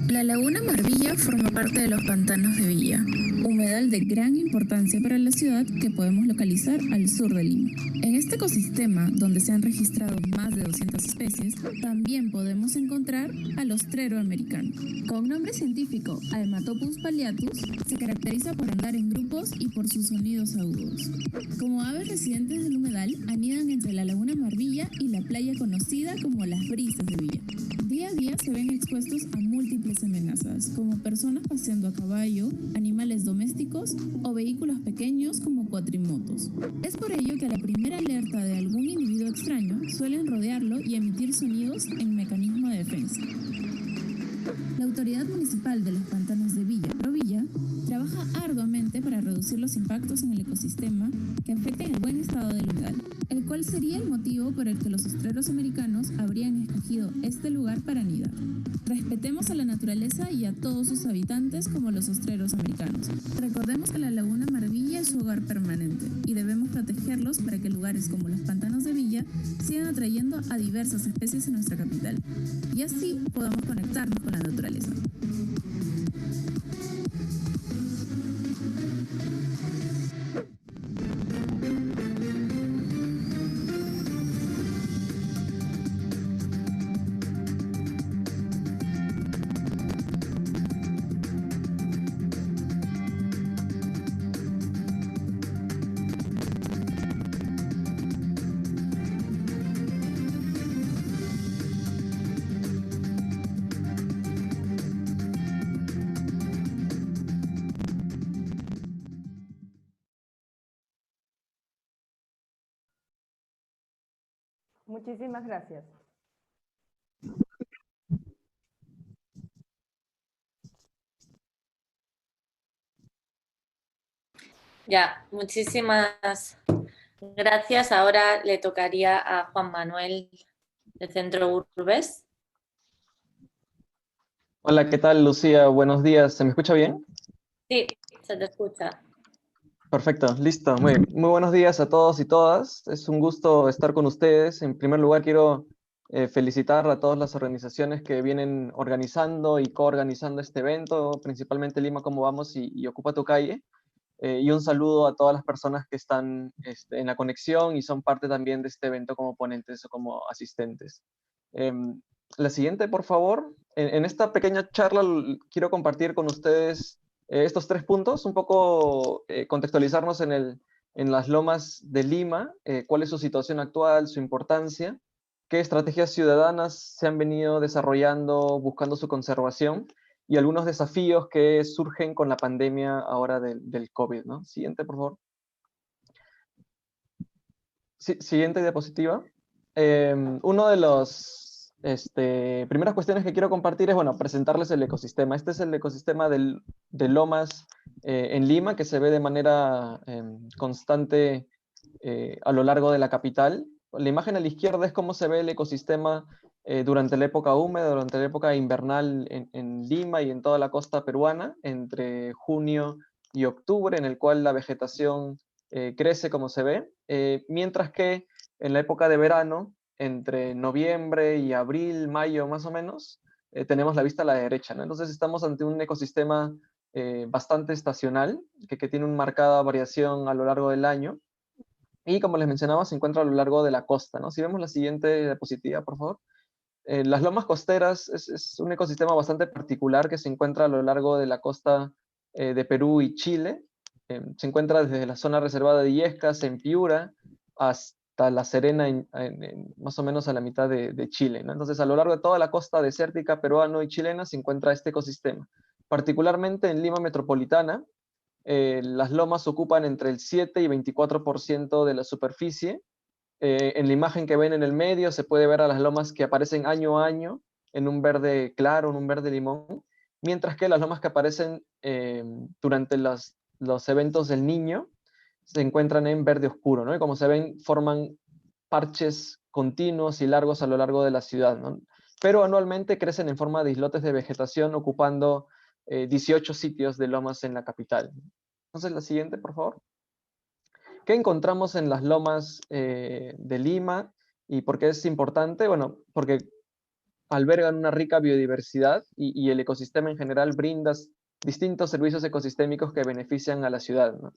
G: La laguna Marbilla forma parte de los pantanos de Villa, humedal de gran importancia para la ciudad que podemos localizar al sur de Lima. En este ecosistema, donde se han registrado más de 200 especies, también podemos encontrar al ostrero americano. Con nombre científico Almatopus palliatus, se caracteriza por andar en grupos y por sus sonidos agudos. Como aves residentes del humedal, anidan entre la laguna Marbilla y la playa conocida como las Brisas de Villa. Día a día se ven expuestos a múltiples amenazas, como personas paseando a caballo, animales domésticos o vehículos pequeños como cuatrimotos. Es por ello que a la primera alerta de algún individuo extraño suelen rodearlo y emitir sonidos en mecanismo de defensa. La autoridad municipal de los pantanos de Villa, Provilla, trabaja arduamente para reducir los impactos en el ecosistema que afecten el buen estado del humedal, el cual sería el motivo por el que los ostreros americanos habrían escogido este lugar para anidar. Respetemos a la naturaleza y a todos sus habitantes como los ostreros americanos. Recordemos que la laguna Marbilla es su hogar permanente y debemos protegerlos para que lugares como los pantanos de Villa sigan atrayendo a diversas especies en nuestra capital y así podamos conectarnos con la naturaleza.
E: Muchísimas gracias.
A: Ya, muchísimas gracias. Ahora le tocaría a Juan Manuel del Centro Urbes.
H: Hola, ¿qué tal, Lucía? Buenos días. ¿Se me escucha bien?
A: Sí, se te escucha.
H: Perfecto, listo. Muy buenos días a todos y todas. Es un gusto estar con ustedes. En primer lugar, quiero felicitar a todas las organizaciones que vienen organizando y coorganizando este evento, principalmente Lima Cómo Vamos y Ocupa tu Calle. Y un saludo a todas las personas que están en la conexión y son parte también de este evento como ponentes o como asistentes. Em, la siguiente, por favor. En esta pequeña charla quiero compartir con ustedes estos 3 puntos, un poco contextualizarnos en las lomas de Lima, cuál es su situación actual, su importancia, qué estrategias ciudadanas se han venido desarrollando buscando su conservación y algunos desafíos que surgen con la pandemia ahora del COVID, ¿no? Siguiente, por favor. Siguiente diapositiva. Uno de los primeras cuestiones que quiero compartir es, bueno, presentarles el ecosistema. Este es el ecosistema de lomas en Lima, que se ve de manera constante a lo largo de la capital. La imagen a la izquierda es cómo se ve el ecosistema durante la época húmeda, durante la época invernal en Lima y en toda la costa peruana, entre junio y octubre, en el cual la vegetación crece como se ve, mientras que en la época de verano, entre noviembre y abril, mayo más o menos, tenemos la vista a la derecha, ¿no? Entonces estamos ante un ecosistema bastante estacional, que tiene una marcada variación a lo largo del año, y como les mencionaba, se encuentra a lo largo de la costa, ¿no? Si vemos la siguiente diapositiva, por favor. Las lomas costeras es un ecosistema bastante particular que se encuentra a lo largo de la costa de Perú y Chile. Se encuentra desde la zona reservada de Illescas, en Piura, hasta La Serena, más o menos a la mitad de Chile, ¿no? Entonces, a lo largo de toda la costa desértica peruana y chilena se encuentra este ecosistema. Particularmente en Lima metropolitana, las lomas ocupan entre el 7 y 24% de la superficie. En la imagen que ven en el medio se puede ver a las lomas que aparecen año a año en un verde claro, en un verde limón, mientras que las lomas que aparecen durante los eventos del Niño se encuentran en verde oscuro, ¿no? Y como se ven, forman parches continuos y largos a lo largo de la ciudad, ¿no? Pero anualmente crecen en forma de islotes de vegetación, ocupando 18 sitios de lomas en la capital. Entonces, la siguiente, por favor. ¿Qué encontramos en las lomas de Lima y por qué es importante? Bueno, porque albergan una rica biodiversidad y el ecosistema en general brinda distintos servicios ecosistémicos que benefician a la ciudad, ¿no?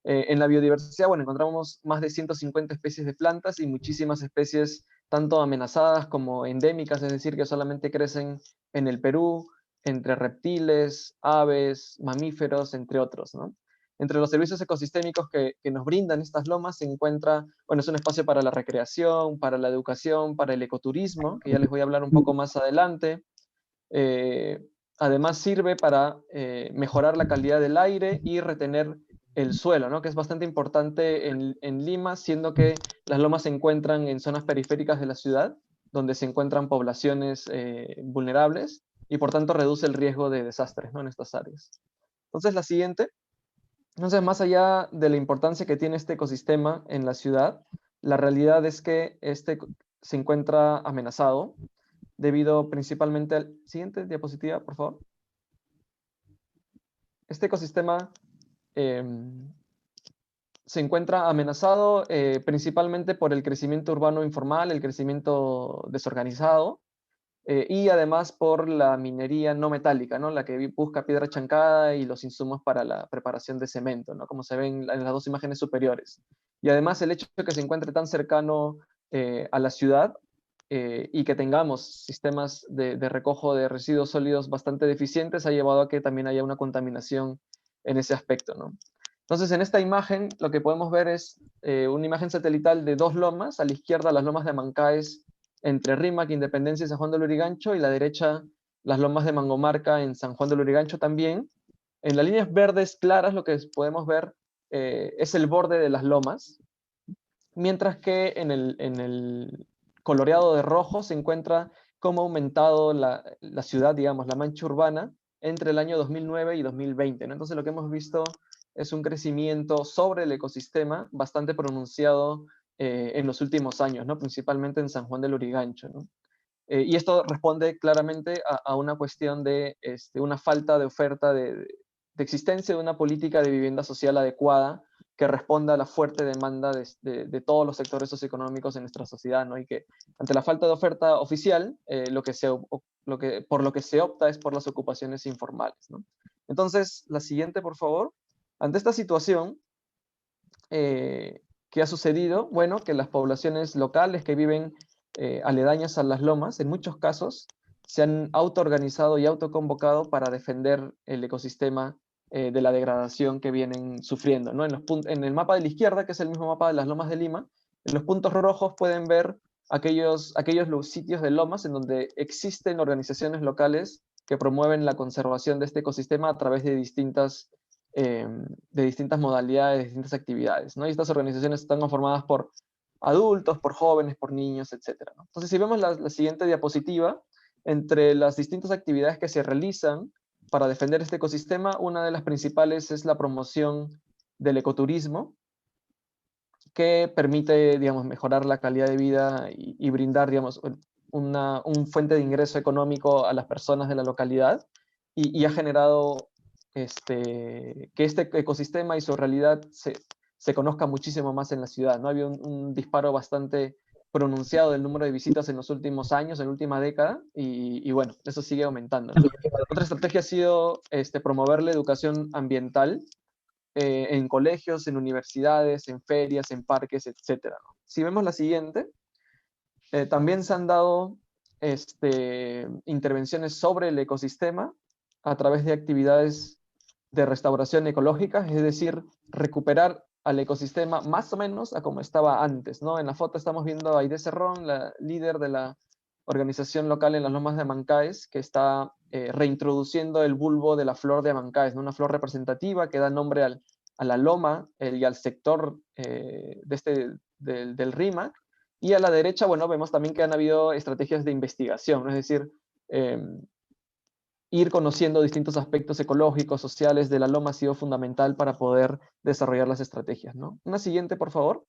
H: En la biodiversidad, bueno, encontramos más de 150 especies de plantas y muchísimas especies tanto amenazadas como endémicas, es decir, que solamente crecen en el Perú, entre reptiles, aves, mamíferos, entre otros, ¿no? Entre los servicios ecosistémicos que nos brindan estas lomas se encuentra, bueno, es un espacio para la recreación, para la educación, para el ecoturismo, que ya les voy a hablar un poco más adelante. Eh, Además sirve para mejorar la calidad del aire y retener el suelo, ¿no? Que es bastante importante en Lima, siendo que las lomas se encuentran en zonas periféricas de la ciudad, donde se encuentran poblaciones vulnerables y por tanto reduce el riesgo de desastres, ¿no? En estas áreas. Entonces, la siguiente. Entonces, más allá de la importancia que tiene este ecosistema en la ciudad, la realidad es que este se encuentra amenazado debido principalmente al... Siguiente diapositiva, por favor. Este ecosistema se encuentra amenazado principalmente por el crecimiento urbano informal, el crecimiento desorganizado, y además por la minería no metálica, ¿no? La que busca piedra chancada y los insumos para la preparación de cemento, ¿no? Como se ven en las dos imágenes superiores. Y además el hecho de que se encuentre tan cercano a la ciudad y que tengamos sistemas de recojo de residuos sólidos bastante deficientes ha llevado a que también haya una contaminación en ese aspecto, ¿no? Entonces, en esta imagen lo que podemos ver es una imagen satelital de dos lomas. A la izquierda, las lomas de Mancaes entre Rímac, Independencia y San Juan de Lurigancho, y a la derecha, las lomas de Mangomarca en San Juan de Lurigancho también. En las líneas verdes claras lo que podemos ver es el borde de las lomas, mientras que en el coloreado de rojo se encuentra cómo ha aumentado la ciudad, digamos, la mancha urbana, entre el año 2009 y 2020, ¿no? Entonces lo que hemos visto es un crecimiento sobre el ecosistema bastante pronunciado en los últimos años, ¿no? Principalmente en San Juan de Lurigancho, ¿no? Y esto responde claramente a una cuestión de una falta de oferta de existencia de una política de vivienda social adecuada que responda a la fuerte demanda de todos los sectores socioeconómicos en nuestra sociedad, ¿no? Y que ante la falta de oferta oficial, por lo que se opta es por las ocupaciones informales, ¿no? Entonces, la siguiente, por favor. Ante esta situación, ¿qué ha sucedido? Bueno, que las poblaciones locales que viven aledañas a las lomas, en muchos casos, se han autoorganizado y autoconvocado para defender el ecosistema de la degradación que vienen sufriendo, ¿no? En el mapa de la izquierda, que es el mismo mapa de las lomas de Lima, en los puntos rojos pueden ver aquellos sitios de lomas en donde existen organizaciones locales que promueven la conservación de este ecosistema a través de distintas modalidades, de distintas actividades, ¿no? Y estas organizaciones están conformadas por adultos, por jóvenes, por niños, etc., ¿no? Entonces, si vemos la siguiente diapositiva, entre las distintas actividades que se realizan para defender este ecosistema, una de las principales es la promoción del ecoturismo, que permite, digamos, mejorar la calidad de vida y brindar, digamos, un fuente de ingreso económico a las personas de la localidad, y ha generado que este ecosistema y su realidad se conozca muchísimo más en la ciudad, ¿no? Había un disparo bastante pronunciado del número de visitas en los últimos años, en la última década, y bueno, eso sigue aumentando, ¿no? Otra estrategia ha sido promover la educación ambiental en colegios, en universidades, en ferias, en parques, etc., ¿no? Si vemos la siguiente, también se han dado intervenciones sobre el ecosistema a través de actividades de restauración ecológica, es decir, recuperar al ecosistema más o menos a como estaba antes, ¿no? En la foto estamos viendo a Aide Cerrón, la líder de la organización local en las Lomas de Amancaes, que está reintroduciendo el bulbo de la flor de Amancaes, ¿no? Una flor representativa que da nombre a la loma y al sector del RIMAC. Y a la derecha, bueno, vemos también que han habido estrategias de investigación, ¿no? Es decir, ir conociendo distintos aspectos ecológicos, sociales de la loma ha sido fundamental para poder desarrollar las estrategias, ¿no? Una siguiente, por favor.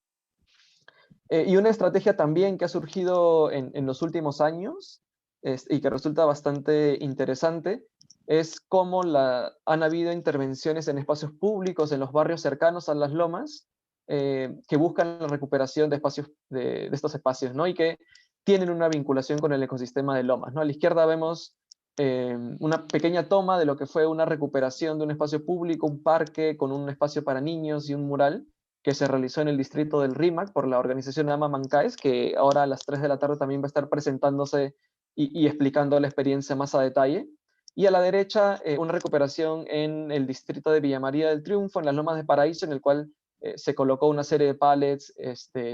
H: Y una estrategia también que ha surgido en los últimos años y que resulta bastante interesante es cómo han habido intervenciones en espacios públicos, en los barrios cercanos a las lomas, que buscan la recuperación de estos espacios, ¿no? Y que tienen una vinculación con el ecosistema de lomas, ¿no? A la izquierda vemos una pequeña toma de lo que fue una recuperación de un espacio público, un parque con un espacio para niños y un mural que se realizó en el distrito del RIMAC por la organización AMA Mancaes, que ahora a las 3 de la tarde también va a estar presentándose y explicando la experiencia más a detalle. Y a la derecha, una recuperación en el distrito de Villa María del Triunfo, en las Lomas de Paraíso, en el cual se colocó una serie de pallets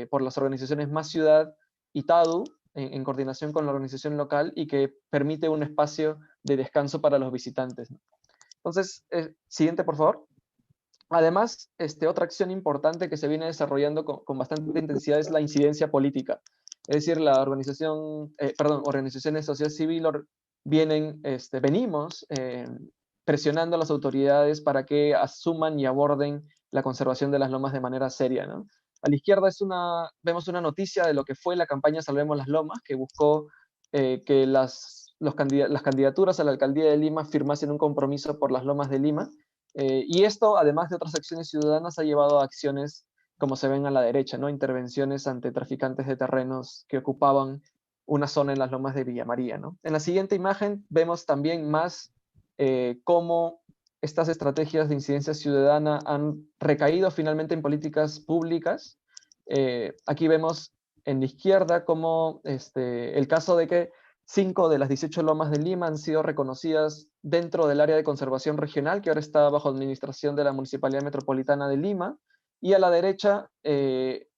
H: por las organizaciones Más Ciudad y TADU, en coordinación con la organización local, y que permite un espacio de descanso para los visitantes, ¿no? Entonces, siguiente, por favor. Además, otra acción importante que se viene desarrollando con bastante intensidad es la incidencia política. Es decir, organizaciones de sociedad civil venimos presionando a las autoridades para que asuman y aborden la conservación de las lomas de manera seria, ¿no? A la izquierda vemos una noticia de lo que fue la campaña Salvemos las Lomas, que buscó que las candidaturas a la alcaldía de Lima firmasen un compromiso por las lomas de Lima. Y esto, además de otras acciones ciudadanas, ha llevado a acciones, como se ven a la derecha, ¿no? Intervenciones ante traficantes de terrenos que ocupaban una zona en las lomas de Villa María, ¿no? En la siguiente imagen vemos también más cómo estas estrategias de incidencia ciudadana han recaído finalmente en políticas públicas. Aquí vemos en la izquierda cómo el caso de que 5 de las 18 lomas de Lima han sido reconocidas dentro del área de conservación regional, que ahora está bajo administración de la Municipalidad Metropolitana de Lima. Y a la derecha,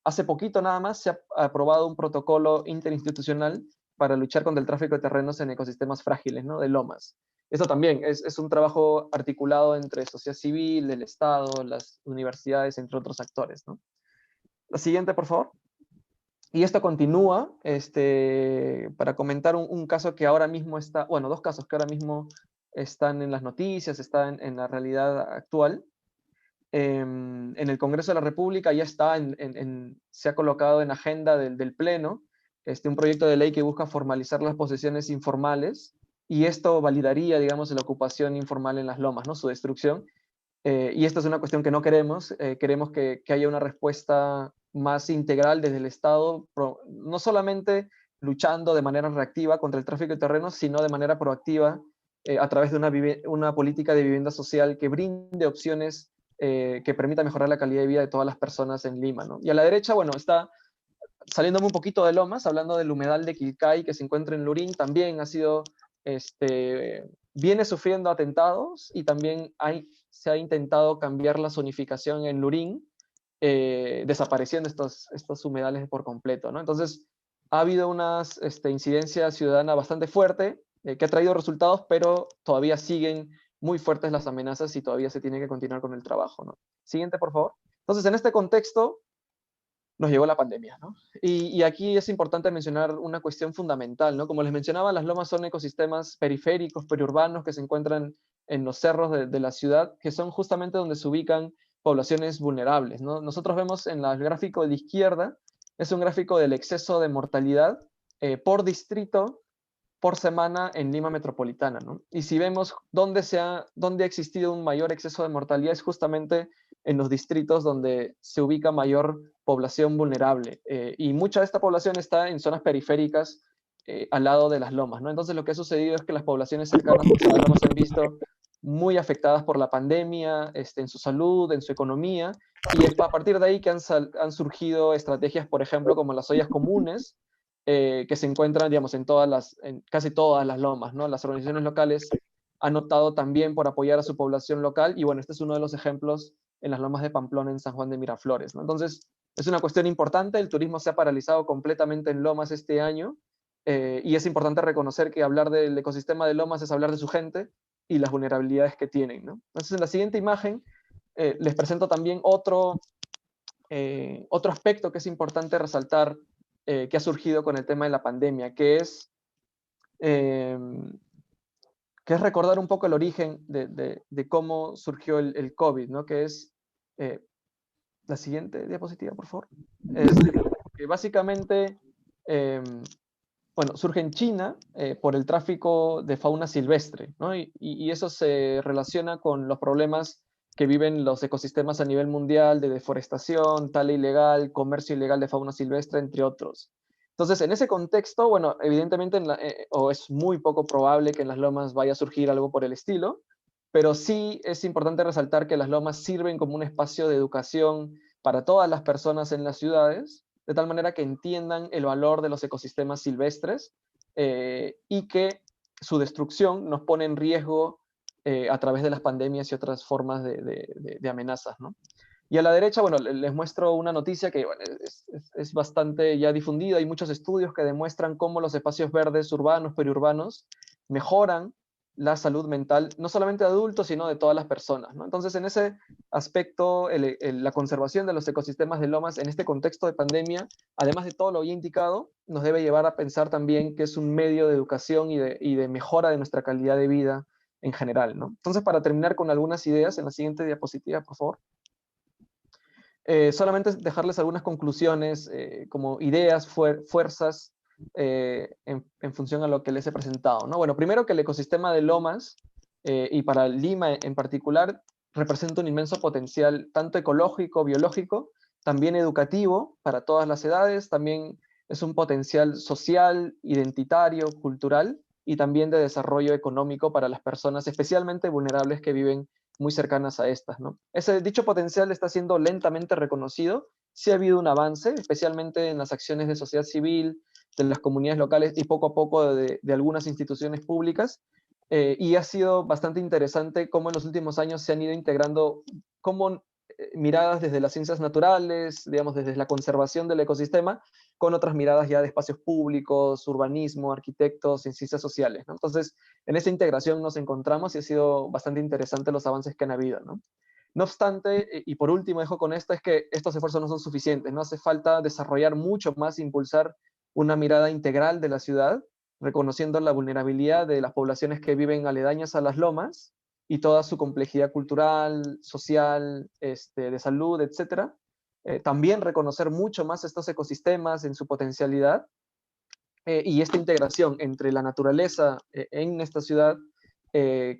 H: hace poquito nada más, se ha aprobado un protocolo interinstitucional para luchar contra el tráfico de terrenos en ecosistemas frágiles, ¿no? De lomas. Esto también es un trabajo articulado entre sociedad civil, el Estado, las universidades, entre otros actores, ¿no? La siguiente, por favor. Y esto continúa, para comentar un caso que ahora mismo está, bueno, dos casos que ahora mismo están en las noticias, están en la realidad actual. En el Congreso de la República ya está, se ha colocado en agenda del Pleno un proyecto de ley que busca formalizar las posesiones informales, y esto validaría, digamos, la ocupación informal en las lomas, ¿no? Su destrucción. Y esta es una cuestión que no queremos. Queremos que haya una respuesta más integral desde el Estado, no solamente luchando de manera reactiva contra el tráfico de terrenos, sino de manera proactiva a través de una política de vivienda social que brinde opciones que permita mejorar la calidad de vida de todas las personas en Lima, ¿no? Y a la derecha, bueno, está saliéndome un poquito de Lomas, hablando del humedal de Quilcay que se encuentra en Lurín, también ha sido, viene sufriendo atentados, y también se ha intentado cambiar la zonificación en Lurín, desapareciendo estos humedales por completo, ¿no? Entonces, ha habido una incidencia ciudadana bastante fuerte, que ha traído resultados, pero todavía siguen muy fuertes las amenazas y todavía se tiene que continuar con el trabajo, ¿no? Siguiente, por favor. Entonces, en este contexto, nos llegó la pandemia, ¿no? Y aquí es importante mencionar una cuestión fundamental, ¿no? Como les mencionaba, las lomas son ecosistemas periféricos, periurbanos, que se encuentran en los cerros de la ciudad, que son justamente donde se ubican poblaciones vulnerables, ¿no? Nosotros vemos en el gráfico de la izquierda, es un gráfico del exceso de mortalidad por distrito, por semana en Lima metropolitana, ¿no? Y si vemos dónde ha existido un mayor exceso de mortalidad, es justamente en los distritos donde se ubica mayor población vulnerable. Y mucha de esta población está en zonas periféricas al lado de las lomas, ¿no? Entonces lo que ha sucedido es que las poblaciones cercanas a las lomas se han visto muy afectadas por la pandemia, en su salud, en su economía, y es a partir de ahí que han surgido estrategias, por ejemplo, como las ollas comunes, que se encuentran, digamos, en casi todas las lomas, ¿no? Las organizaciones locales han optado también por apoyar a su población local, y bueno, este es uno de los ejemplos en las lomas de Pamplona, en San Juan de Miraflores, ¿no? Entonces, es una cuestión importante. El turismo se ha paralizado completamente en lomas este año, y es importante reconocer que hablar del ecosistema de lomas es hablar de su gente y las vulnerabilidades que tienen, ¿no? Entonces, en la siguiente imagen les presento también otro aspecto que es importante resaltar, que ha surgido con el tema de la pandemia, que es recordar un poco el origen de cómo surgió el COVID, ¿no? Que es la siguiente diapositiva, por favor. Que básicamente, bueno, surge en China por el tráfico de fauna silvestre, ¿no? Y eso se relaciona con los problemas que viven los ecosistemas a nivel mundial de deforestación, tala ilegal, comercio ilegal de fauna silvestre, entre otros. Entonces, en ese contexto, bueno, evidentemente, o es muy poco probable que en las lomas vaya a surgir algo por el estilo, pero sí es importante resaltar que las lomas sirven como un espacio de educación para todas las personas en las ciudades, de tal manera que entiendan el valor de los ecosistemas silvestres, y que su destrucción nos pone en riesgo a través de las pandemias y otras formas de amenazas, ¿no? Y a la derecha, bueno, les muestro una noticia que bueno, es bastante ya difundida. Hay muchos estudios que demuestran cómo los espacios verdes urbanos, periurbanos, mejoran la salud mental, no solamente de adultos, sino de todas las personas, ¿no? Entonces, en ese aspecto, la conservación de los ecosistemas de lomas en este contexto de pandemia, además de todo lo ya indicado, nos debe llevar a pensar también que es un medio de educación y de mejora de nuestra calidad de vida en general, ¿no? Entonces, para terminar con algunas ideas, en la siguiente diapositiva, por favor. Solamente dejarles algunas conclusiones, como ideas, fuerzas, en función a lo que les he presentado, ¿no? Bueno, primero que el ecosistema de lomas, y para Lima en particular, representa un inmenso potencial, tanto ecológico, biológico, también educativo para todas las edades, también es un potencial social, identitario, cultural, y también de desarrollo económico para las personas especialmente vulnerables que viven muy cercanas a estas, ¿no? Dicho potencial está siendo lentamente reconocido. Sí ha habido un avance, especialmente en las acciones de sociedad civil, de las comunidades locales y poco a poco de algunas instituciones públicas, y ha sido bastante interesante cómo en los últimos años se han ido integrando miradas desde las ciencias naturales, digamos, desde la conservación del ecosistema, con otras miradas ya de espacios públicos, urbanismo, arquitectos, en ciencias sociales, ¿no? Entonces, en esa integración nos encontramos y ha sido bastante interesante los avances que han habido, ¿no? No obstante, y por último dejo con esto, es que estos esfuerzos no son suficientes, ¿no? Hace falta desarrollar mucho más, impulsar una mirada integral de la ciudad, reconociendo la vulnerabilidad de las poblaciones que viven aledañas a las lomas y toda su complejidad cultural, social, de salud, etc. También reconocer mucho más estos ecosistemas en su potencialidad, y esta integración entre la naturaleza en esta ciudad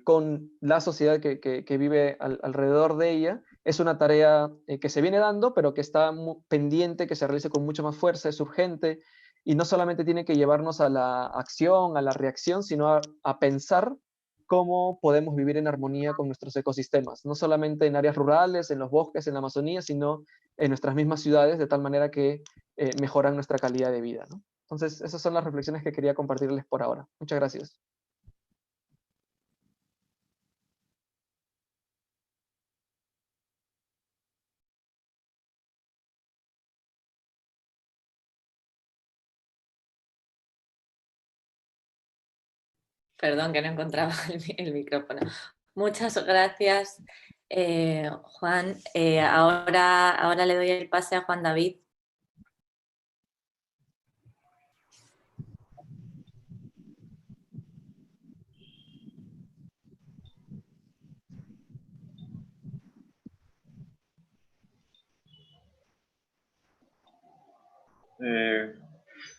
H: con la sociedad que vive alrededor de ella, es una tarea que se viene dando, pero que está pendiente, que se realice con mucha más fuerza, es urgente, y no solamente tiene que llevarnos a la acción, a la reacción, sino a pensar cómo podemos vivir en armonía con nuestros ecosistemas, no solamente en áreas rurales, en los bosques, en la Amazonía, sino en nuestras mismas ciudades, de tal manera que mejoran nuestra calidad de vida, ¿no? Entonces, esas son las reflexiones que quería compartirles por ahora. Muchas gracias.
A: Perdón, que no encontraba el micrófono. Muchas gracias, Juan. Ahora le doy el pase a Juan David.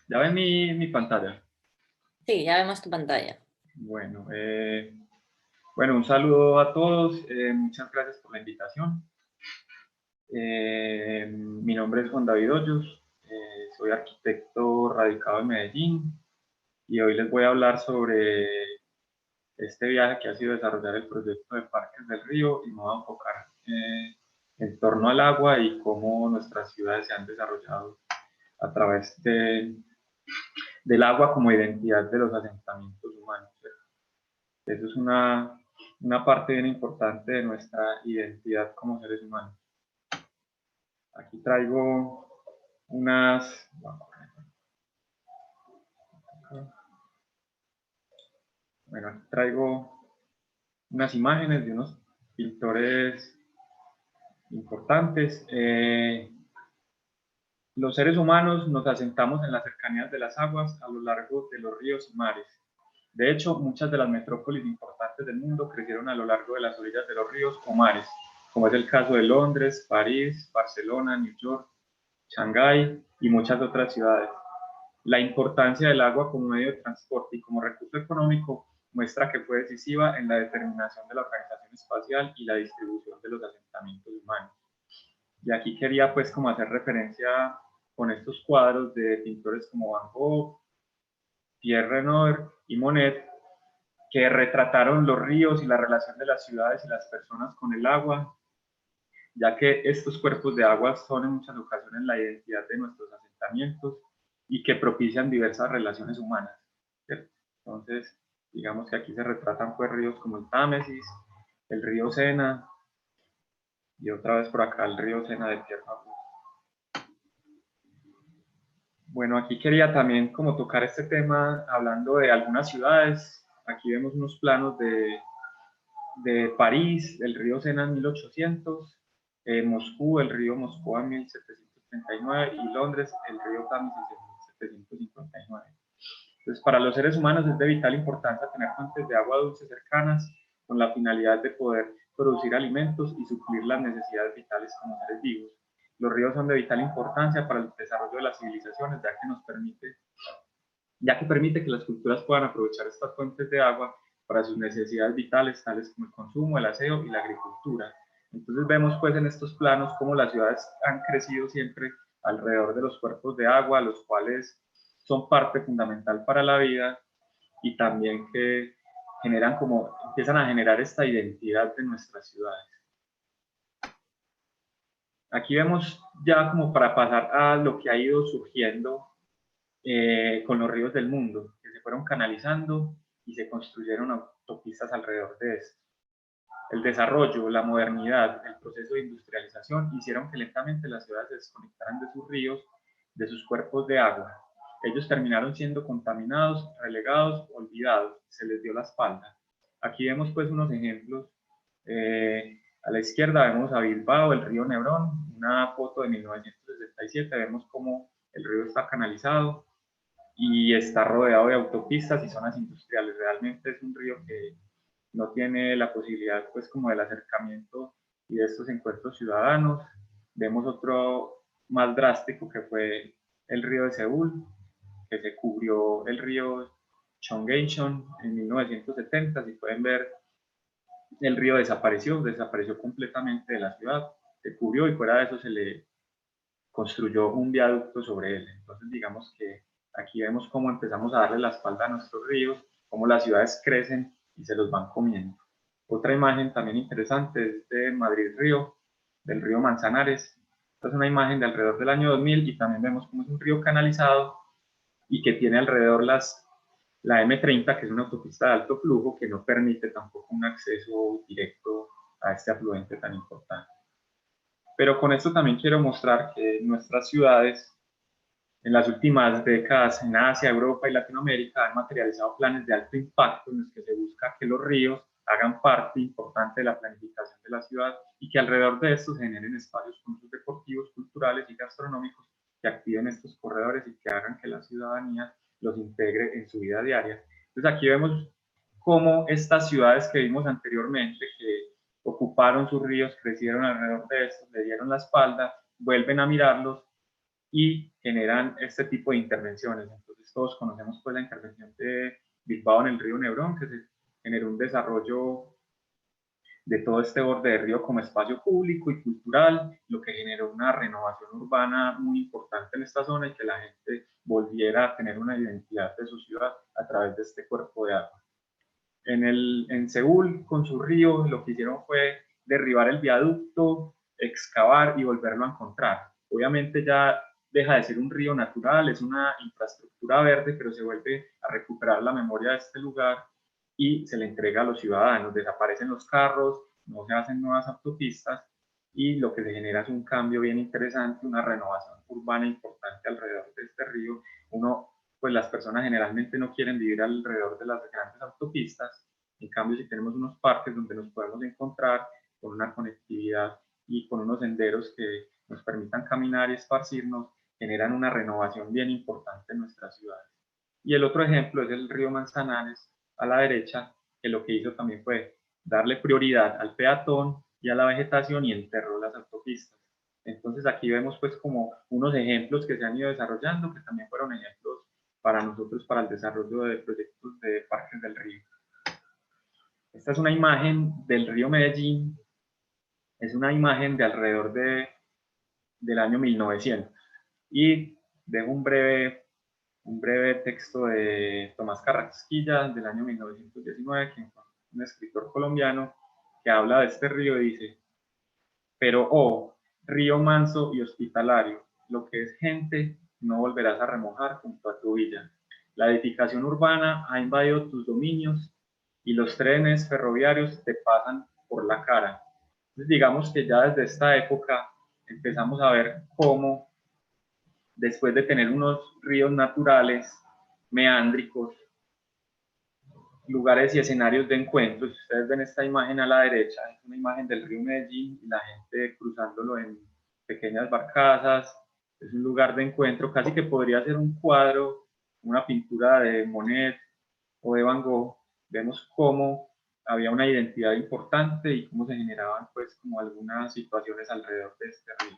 I: ¿Ya ven mi pantalla?
A: Sí, ya vemos tu pantalla.
I: Bueno, un saludo a todos. Muchas gracias por la invitación. Mi nombre es Juan David Hoyos. Soy arquitecto radicado en Medellín y hoy les voy a hablar sobre este viaje que ha sido desarrollar el proyecto de Parques del Río, y me voy a enfocar en torno al agua y cómo nuestras ciudades se han desarrollado a través del agua como identidad de los asentamientos humanos. Eso es una parte bien importante de nuestra identidad como seres humanos. Aquí traigo unas... Bueno, aquí traigo unas imágenes de unos pintores importantes. Los seres humanos nos asentamos en las cercanías de las aguas a lo largo de los ríos y mares. De hecho, muchas de las metrópolis importantes del mundo crecieron a lo largo de las orillas de los ríos o mares, como es el caso de Londres, París, Barcelona, New York, Shanghái y muchas otras ciudades. La importancia del agua como medio de transporte y como recurso económico muestra que fue decisiva en la determinación de la organización espacial y la distribución de los asentamientos humanos. Y aquí quería pues como hacer referencia con estos cuadros de pintores como Van Gogh, Pierre Renoir y Monet, que retrataron los ríos y la relación de las ciudades y las personas con el agua, ya que estos cuerpos de agua son en muchas ocasiones la identidad de nuestros asentamientos y que propician diversas relaciones humanas, ¿cierto? Entonces, digamos que aquí se retratan pues ríos como el Támesis, el río Sena, y otra vez por acá el río Sena de Pierre Fabre. Bueno, aquí quería también como tocar este tema hablando de algunas ciudades. Aquí vemos unos planos de París, el río Sena en 1800, Moscú, el río Moscú en 1739 y Londres, el río Támesis en 1759. Entonces, para los seres humanos es de vital importancia tener fuentes de agua dulce cercanas con la finalidad de poder producir alimentos y suplir las necesidades vitales como seres vivos. Los ríos son de vital importancia para el desarrollo de las civilizaciones, ya que permite que las culturas puedan aprovechar estas fuentes de agua para sus necesidades vitales, tales como el consumo, el aseo y la agricultura. Entonces vemos pues en estos planos cómo las ciudades han crecido siempre alrededor de los cuerpos de agua, los cuales son parte fundamental para la vida y también que empiezan a generar esta identidad de nuestras ciudades. Aquí vemos ya como para pasar a lo que ha ido surgiendo con los ríos del mundo, que se fueron canalizando y se construyeron autopistas alrededor de esto. El desarrollo, la modernidad, el proceso de industrialización hicieron que lentamente las ciudades se desconectaran de sus ríos, de sus cuerpos de agua. Ellos terminaron siendo contaminados, relegados, olvidados, se les dio la espalda. Aquí vemos pues unos ejemplos. A la izquierda vemos a Bilbao, el río Nebrón, una foto de 1967, vemos cómo el río está canalizado y está rodeado de autopistas y zonas industriales. Realmente es un río que no tiene la posibilidad pues como del acercamiento y de estos encuentros ciudadanos. Vemos otro más drástico que fue el río de Seúl, que se cubrió el río Chongenshon en 1970. Si pueden ver, el río desapareció completamente de la ciudad, se cubrió y fuera de eso se le construyó un viaducto sobre él. Entonces digamos que aquí vemos cómo empezamos a darle la espalda a nuestros ríos, cómo las ciudades crecen y se los van comiendo. Otra imagen también interesante es de Madrid Río, del río Manzanares. Esta es una imagen de alrededor del año 2000 y también vemos cómo es un río canalizado y que tiene alrededor la M30, que es una autopista de alto flujo que no permite tampoco un acceso directo a este afluente tan importante. Pero con esto también quiero mostrar que nuestras ciudades en las últimas décadas en Asia, Europa y Latinoamérica han materializado planes de alto impacto en los que se busca que los ríos hagan parte importante de la planificación de la ciudad y que alrededor de estos generen espacios con usos deportivos, culturales y gastronómicos que activen estos corredores y que hagan que la ciudadanía los integre en su vida diaria. Entonces aquí vemos cómo estas ciudades que vimos anteriormente, que ocuparon sus ríos, crecieron alrededor de estos, le dieron la espalda, vuelven a mirarlos y generan este tipo de intervenciones. Entonces todos conocemos pues la intervención de Bilbao en el río Nebrón, que se generó un desarrollo de todo este borde de río como espacio público y cultural, lo que generó una renovación urbana muy importante en esta zona y que la gente volviera a tener una identidad de su ciudad a través de este cuerpo de agua. En Seúl, con su río, lo que hicieron fue derribar el viaducto, excavar y volverlo a encontrar. Obviamente ya deja de ser un río natural, es una infraestructura verde, pero se vuelve a recuperar la memoria de este lugar y se le entrega a los ciudadanos. Desaparecen los carros, no se hacen nuevas autopistas y lo que se genera es un cambio bien interesante, una renovación urbana importante alrededor de este río. Pues las personas generalmente no quieren vivir alrededor de las grandes autopistas. En cambio, si tenemos unos parques donde nos podemos encontrar con una conectividad y con unos senderos que nos permitan caminar y esparcirnos, generan una renovación bien importante en nuestras ciudades. Y el otro ejemplo es el río Manzanares a la derecha, que lo que hizo también fue darle prioridad al peatón y a la vegetación y enterró las autopistas. Entonces aquí vemos pues como unos ejemplos que se han ido desarrollando, que también fueron ejemplos para nosotros para el desarrollo de proyectos de parques del río. Esta es una imagen del río Medellín, es una imagen de alrededor del año 1900 y dejo un breve texto de Tomás Carrasquilla del año 1919, que fue un escritor colombiano que habla de este río y dice: pero oh, río manso y hospitalario, lo que es gente no volverás a remojar junto a tu villa. La edificación urbana ha invadido tus dominios y los trenes ferroviarios te pasan por la cara. Entonces, digamos que ya desde esta época empezamos a ver cómo, después de tener unos ríos naturales, meándricos, lugares y escenarios de encuentro. Si ustedes ven esta imagen a la derecha, es una imagen del río Medellín y la gente cruzándolo en pequeñas barcazas. Es un lugar de encuentro, casi que podría ser un cuadro, una pintura de Monet o de Van Gogh. Vemos cómo había una identidad importante y cómo se generaban pues como algunas situaciones alrededor de este río.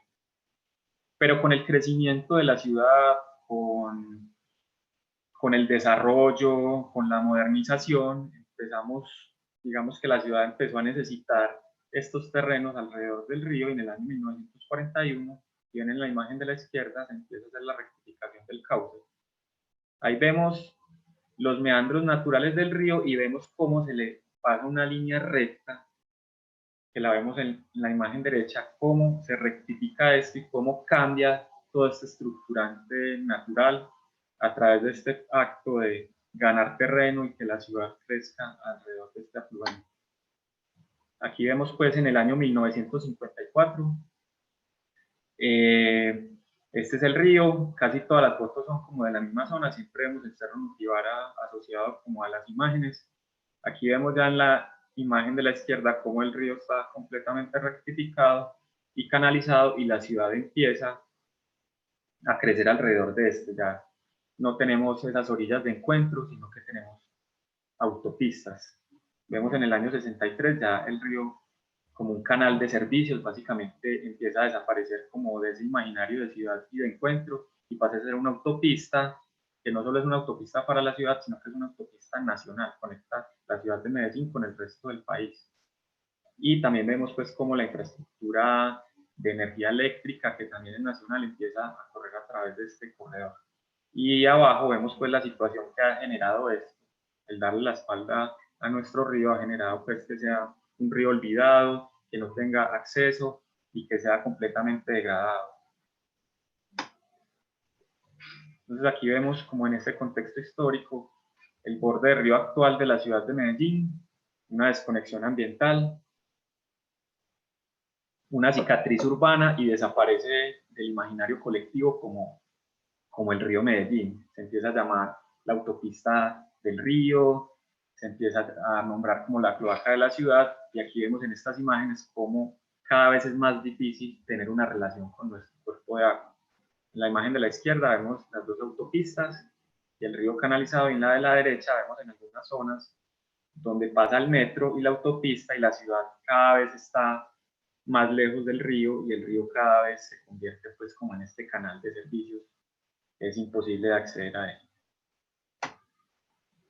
I: Pero con el crecimiento de la ciudad, con el desarrollo, con la modernización, digamos que la ciudad empezó a necesitar estos terrenos alrededor del río y en el año 1941, y ven en la imagen de la izquierda, se empieza a hacer la rectificación del cauce. Ahí vemos los meandros naturales del río y vemos cómo se le pasa una línea recta, que la vemos en la imagen derecha, cómo se rectifica esto y cómo cambia todo este estructurante natural a través de este acto de ganar terreno y que la ciudad crezca alrededor de este afluente. Aquí vemos pues en el año 1954, este es el río, casi todas las fotos son como de la misma zona, siempre vemos el Cerro Nutibara asociado como a las imágenes. Aquí vemos ya en la imagen de la izquierda cómo el río está completamente rectificado y canalizado y la ciudad empieza a crecer alrededor de este. Ya no tenemos esas orillas de encuentro, sino que tenemos autopistas. Vemos en el año 63 ya el río como un canal de servicios, básicamente empieza a desaparecer como de ese imaginario de ciudad y de encuentro y pasa a ser una autopista que no solo es una autopista para la ciudad, sino que es una autopista nacional, conecta la ciudad de Medellín con el resto del país. Y también vemos pues cómo la infraestructura de energía eléctrica, que también es nacional, empieza a correr a través de este corredor. Y abajo vemos pues la situación que ha generado esto. El darle la espalda a nuestro río ha generado pues que sea un río olvidado, que no tenga acceso y que sea completamente degradado. Entonces aquí vemos como en este contexto histórico el borde del río actual de la ciudad de Medellín, una desconexión ambiental, una cicatriz urbana y desaparece del imaginario colectivo como el río Medellín. Se empieza a llamar la autopista del río, se empieza a nombrar como la cloaca de la ciudad, y aquí vemos en estas imágenes cómo cada vez es más difícil tener una relación con nuestro cuerpo de agua. En la imagen de la izquierda vemos las dos autopistas y el río canalizado, y en la de la derecha vemos en algunas zonas donde pasa el metro y la autopista, y la ciudad cada vez está más lejos del río, y el río cada vez se convierte pues como en este canal de servicios. Es imposible de acceder a él.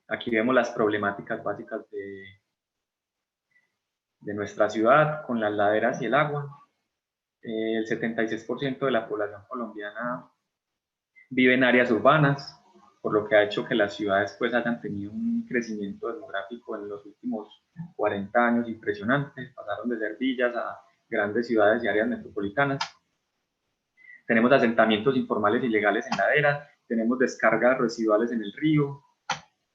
I: Aquí vemos las problemáticas básicas de nuestra ciudad con las laderas y el agua. El 76% de la población colombiana vive en áreas urbanas, por lo que ha hecho que las ciudades pues hayan tenido un crecimiento demográfico en los últimos 40 años impresionante. Pasaron de ser villas a grandes ciudades y áreas metropolitanas. Tenemos asentamientos informales y ilegales en ladera, tenemos descargas residuales en el río,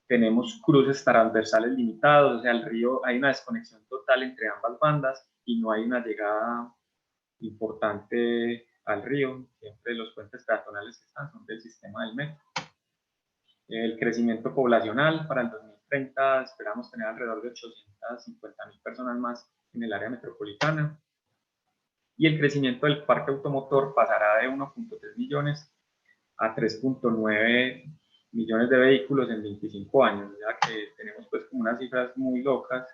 I: tenemos cruces transversales limitados, o sea, el río, hay una desconexión total entre ambas bandas y no hay una llegada importante al río. Siempre los puentes peatonales que están son del sistema del metro. El crecimiento poblacional para el 2030 esperamos tener alrededor de 850.000 personas más en el área metropolitana. Y el crecimiento del parque automotor pasará de 1.3 millones a 3.9 millones de vehículos en 25 años, ya que tenemos pues como unas cifras muy locas.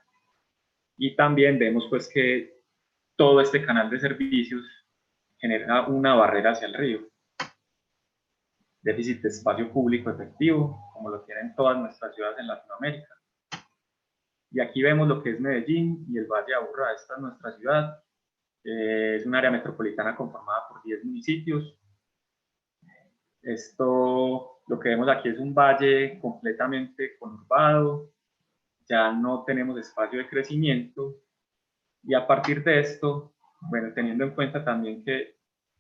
I: Y también vemos pues que todo este canal de servicios genera una barrera hacia el río. Déficit de espacio público efectivo, como lo tienen todas nuestras ciudades en Latinoamérica. Y aquí vemos lo que es Medellín y el Valle de Aburrá. Esta es nuestra ciudad. Es un área metropolitana conformada por 10 municipios. Esto, lo que vemos aquí es un valle completamente conurbado, ya no tenemos espacio de crecimiento, y a partir de esto, bueno, teniendo en cuenta también que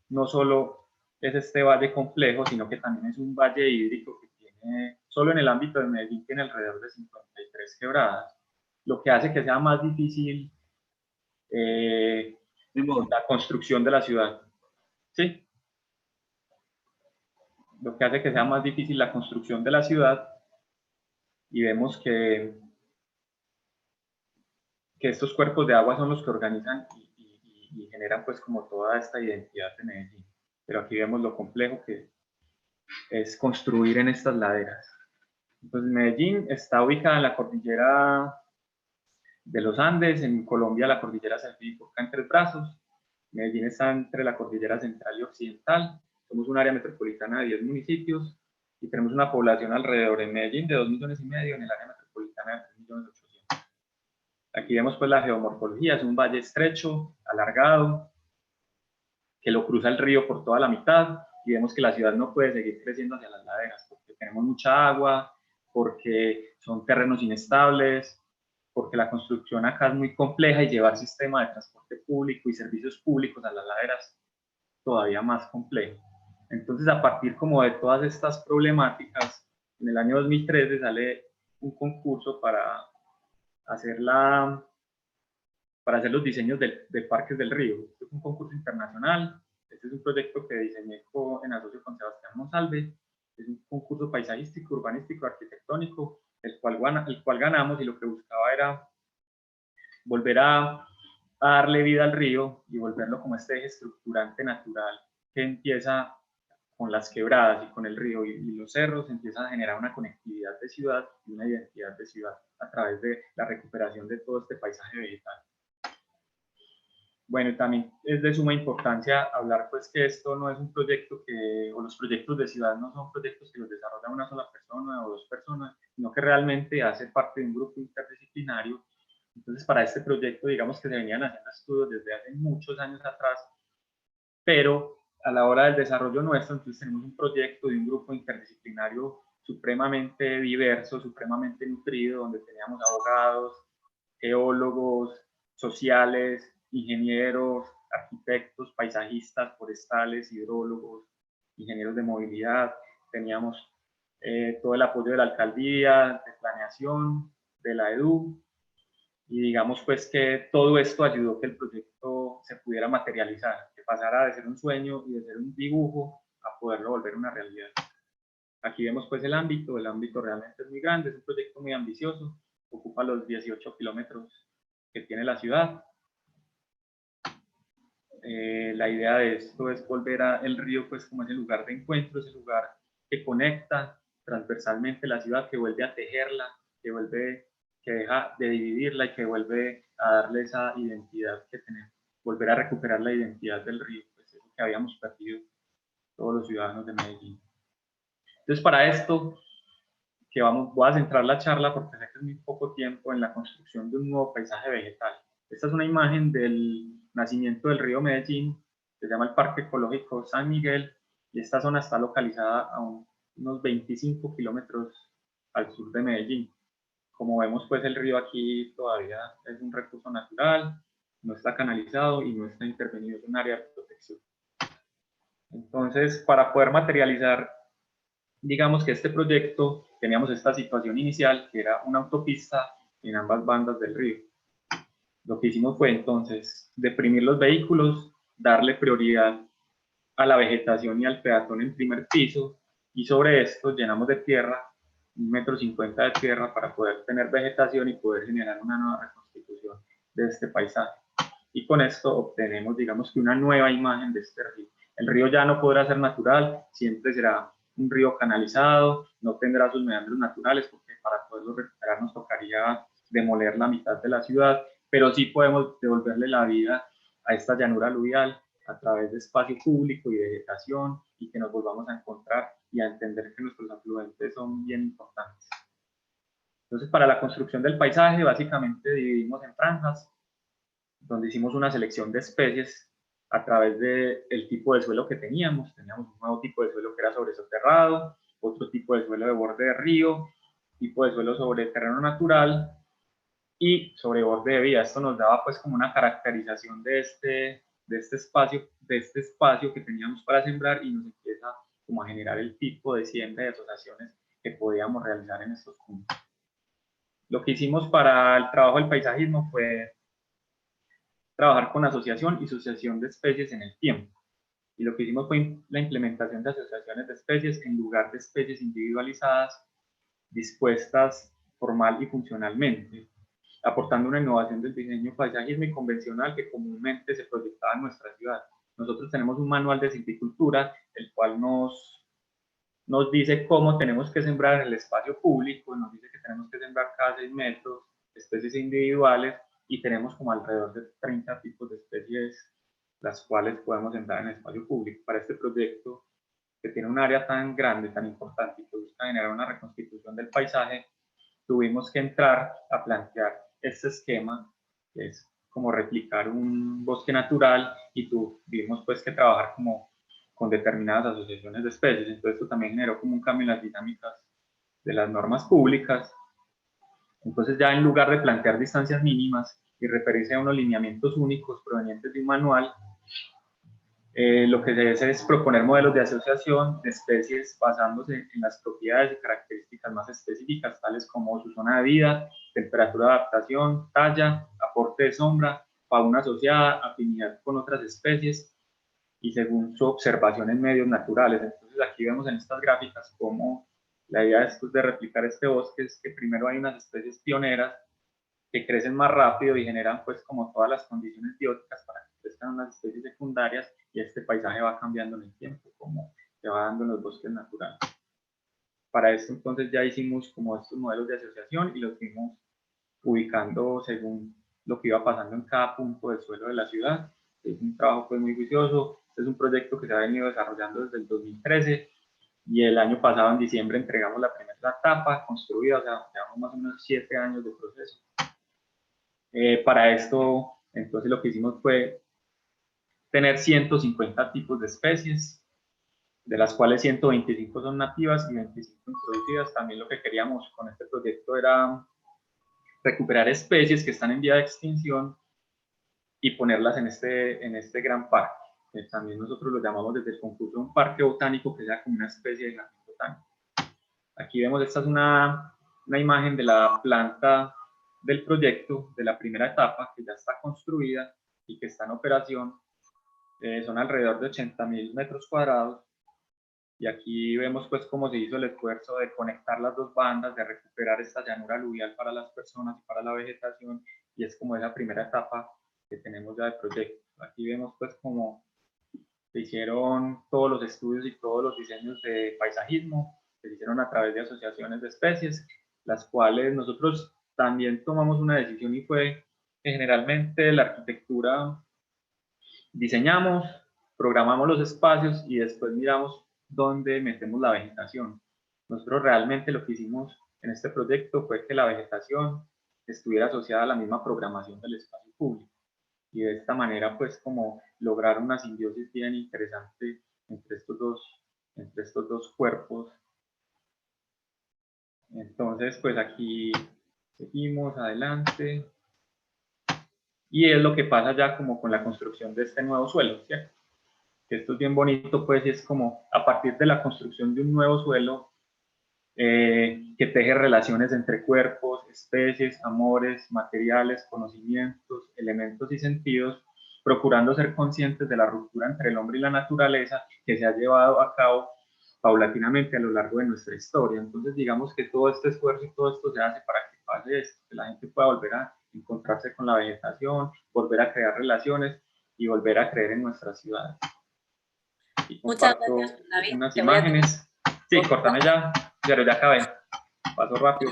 I: no solo es este valle complejo, sino que también es un valle hídrico que tiene, solo en el ámbito de Medellín, tiene alrededor de 53 quebradas, lo que hace que sea más difícil la construcción de la ciudad. ¿Sí? Lo que hace que sea más difícil la construcción de la ciudad, y vemos que estos cuerpos de agua son los que organizan y generan pues como toda esta identidad de Medellín. Pero aquí vemos lo complejo que es construir en estas laderas. Entonces Medellín está ubicada en la cordillera de los Andes. En Colombia la cordillera se bifurca en 3 brazos. Medellín está entre la cordillera central y occidental. Somos un área metropolitana de 10 municipios y tenemos una población alrededor en Medellín de 2,5 millones, en el área metropolitana de 3.800.000. Aquí vemos pues la geomorfología. Es un valle estrecho, alargado, que lo cruza el río por toda la mitad, y vemos que la ciudad no puede seguir creciendo hacia las laderas porque tenemos mucha agua, porque son terrenos inestables, porque la construcción acá es muy compleja, y llevar sistema de transporte público y servicios públicos a las laderas todavía más complejo. Entonces, a partir como de todas estas problemáticas, en el año 2013 sale un concurso para hacer los diseños de parques del río. Este es un concurso internacional. Este es un proyecto que diseñé en asocio con Sebastián Monsalve. Es un concurso paisajístico, urbanístico, arquitectónico, el cual ganamos, y lo que buscaba era volver a darle vida al río y volverlo como este eje estructurante natural que empieza con las quebradas y con el río y los cerros, empieza a generar una conectividad de ciudad y una identidad de ciudad a través de la recuperación de todo este paisaje vegetal. Bueno, también es de suma importancia hablar pues que esto no es un proyecto que, o los proyectos de ciudad no son proyectos que los desarrolla una sola persona o dos personas, sino que realmente hace parte de un grupo interdisciplinario. Entonces, para este proyecto, digamos que se venían haciendo estudios desde hace muchos años atrás, pero a la hora del desarrollo nuestro, entonces tenemos un proyecto de un grupo interdisciplinario supremamente diverso, supremamente nutrido, donde teníamos abogados, geólogos, sociales, ingenieros, arquitectos, paisajistas, forestales, hidrólogos, ingenieros de movilidad. Teníamos todo el apoyo de la alcaldía, de planeación, de la EDU, y digamos pues que todo esto ayudó que el proyecto se pudiera materializar, que pasara de ser un sueño y de ser un dibujo a poderlo volver una realidad. Aquí vemos pues el ámbito realmente es muy grande, es un proyecto muy ambicioso, ocupa los 18 kilómetros que tiene la ciudad. La idea de esto es volver al río pues como ese lugar de encuentro, ese lugar que conecta transversalmente la ciudad, que vuelve a tejerla, que deja de dividirla y que vuelve a darle esa identidad que tenemos, volver a recuperar la identidad del río, pues eso que habíamos perdido todos los ciudadanos de Medellín. Entonces para esto, voy a centrar la charla porque sé que es muy poco tiempo en la construcción de un nuevo paisaje vegetal. Esta es una imagen del nacimiento del río Medellín, se llama el Parque Ecológico San Miguel, y esta zona está localizada a unos 25 kilómetros al sur de Medellín. Como vemos, pues el río aquí todavía es un recurso natural, no está canalizado y no está intervenido, es un área de protección. Entonces, para poder materializar, digamos que este proyecto, teníamos esta situación inicial, que era una autopista en ambas bandas del río. Lo que hicimos fue entonces deprimir los vehículos, darle prioridad a la vegetación y al peatón en primer piso, y sobre esto llenamos de tierra, 1,50 metros de tierra, para poder tener vegetación y poder generar una nueva reconstitución de este paisaje. Y con esto obtenemos, digamos que una nueva imagen de este río. El río ya no podrá ser natural, siempre será un río canalizado, no tendrá sus meandros naturales, porque para poderlo recuperar nos tocaría demoler la mitad de la ciudad, pero sí podemos devolverle la vida a esta llanura aluvial a través de espacio público y vegetación, y que nos volvamos a encontrar y a entender que nuestros afluentes son bien importantes. Entonces, para la construcción del paisaje, básicamente dividimos en franjas, donde hicimos una selección de especies a través del tipo de suelo que teníamos. Teníamos un nuevo tipo de suelo que era sobresoterrado, otro tipo de suelo de borde de río, tipo de suelo sobre terreno natural y sobre borde de vía. Esto nos daba pues como una caracterización de este espacio que teníamos para sembrar, y nos empieza como a generar el tipo de siembra y asociaciones que podíamos realizar en estos puntos. Lo que hicimos para el trabajo del paisajismo fue trabajar con asociación y sucesión de especies en el tiempo. Y lo que hicimos fue la implementación de asociaciones de especies en lugar de especies individualizadas dispuestas formal y funcionalmente, aportando una innovación del diseño paisajismo y convencional que comúnmente se proyectaba en nuestra ciudad. Nosotros tenemos un manual de silvicultura, el cual nos dice cómo tenemos que sembrar en el espacio público, nos dice que tenemos que sembrar cada 6 metros, especies individuales, y tenemos como alrededor de 30 tipos de especies las cuales podemos sembrar en el espacio público. Para este proyecto, que tiene un área tan grande, tan importante, y que busca generar una reconstitución del paisaje, tuvimos que entrar a plantear este esquema, que es como replicar un bosque natural, y tuvimos pues que trabajar como con determinadas asociaciones de especies. Entonces esto también generó como un cambio en las dinámicas de las normas públicas. Entonces ya en lugar de plantear distancias mínimas y referirse a unos lineamientos únicos provenientes de un manual, lo que se hace es proponer modelos de asociación de especies basándose en las propiedades y características más específicas, tales como su zona de vida, temperatura de adaptación, talla, aporte de sombra, fauna asociada, afinidad con otras especies y según su observación en medios naturales. Entonces aquí vemos en estas gráficas cómo la idea de replicar este bosque es que primero hay unas especies pioneras que crecen más rápido y generan pues como todas las condiciones bióticas para que crezcan unas especies secundarias, y este paisaje va cambiando en el tiempo, como se va dando en los bosques naturales. Para esto entonces ya hicimos como estos modelos de asociación y los fuimos ubicando según lo que iba pasando en cada punto del suelo de la ciudad. Es un trabajo pues muy juicioso. Este es un proyecto que se ha venido desarrollando desde el 2013 y el año pasado, en diciembre, entregamos la primera etapa construida, o sea, llevamos más o menos 7 años de proceso. Para esto, entonces, lo que hicimos fue tener 150 tipos de especies, de las cuales 125 son nativas y 25 introducidas. También lo que queríamos con este proyecto era recuperar especies que están en vía de extinción y ponerlas en este gran parque, que también nosotros lo llamamos desde el concurso un parque botánico que sea como una especie de jardín botánico. Aquí vemos, esta es una imagen de la planta del proyecto, de la primera etapa, que ya está construida y que está en operación. Son alrededor de 80.000 metros cuadrados. Y aquí vemos pues cómo se hizo el esfuerzo de conectar las dos bandas, de recuperar esta llanura aluvial para las personas y para la vegetación, y es como esa primera etapa que tenemos ya de proyecto. Aquí vemos pues cómo se hicieron todos los estudios y todos los diseños de paisajismo, que se hicieron a través de asociaciones de especies, las cuales nosotros también tomamos una decisión, y fue que generalmente la arquitectura diseñamos, programamos los espacios y después miramos dónde metemos la vegetación. Nosotros realmente lo que hicimos en este proyecto fue que la vegetación estuviera asociada a la misma programación del espacio público, y de esta manera pues como lograr una simbiosis bien interesante entre estos dos cuerpos. Entonces pues aquí seguimos adelante, y es lo que pasa ya como con la construcción de este nuevo suelo, ¿cierto? Esto es bien bonito, pues, y es como a partir de la construcción de un nuevo suelo que teje relaciones entre cuerpos, especies, amores, materiales, conocimientos, elementos y sentidos, procurando ser conscientes de la ruptura entre el hombre y la naturaleza que se ha llevado a cabo paulatinamente a lo largo de nuestra historia. Entonces, digamos que todo este esfuerzo y todo esto se hace para que pase esto, que la gente pueda volver a encontrarse con la vegetación, volver a crear relaciones y volver a creer en nuestras ciudades. Y
A: Muchas
I: comparto
A: gracias, David.
I: unas
A: Te voy a
I: imágenes. Sí, córtame ya, pero ya acabé. Paso rápido.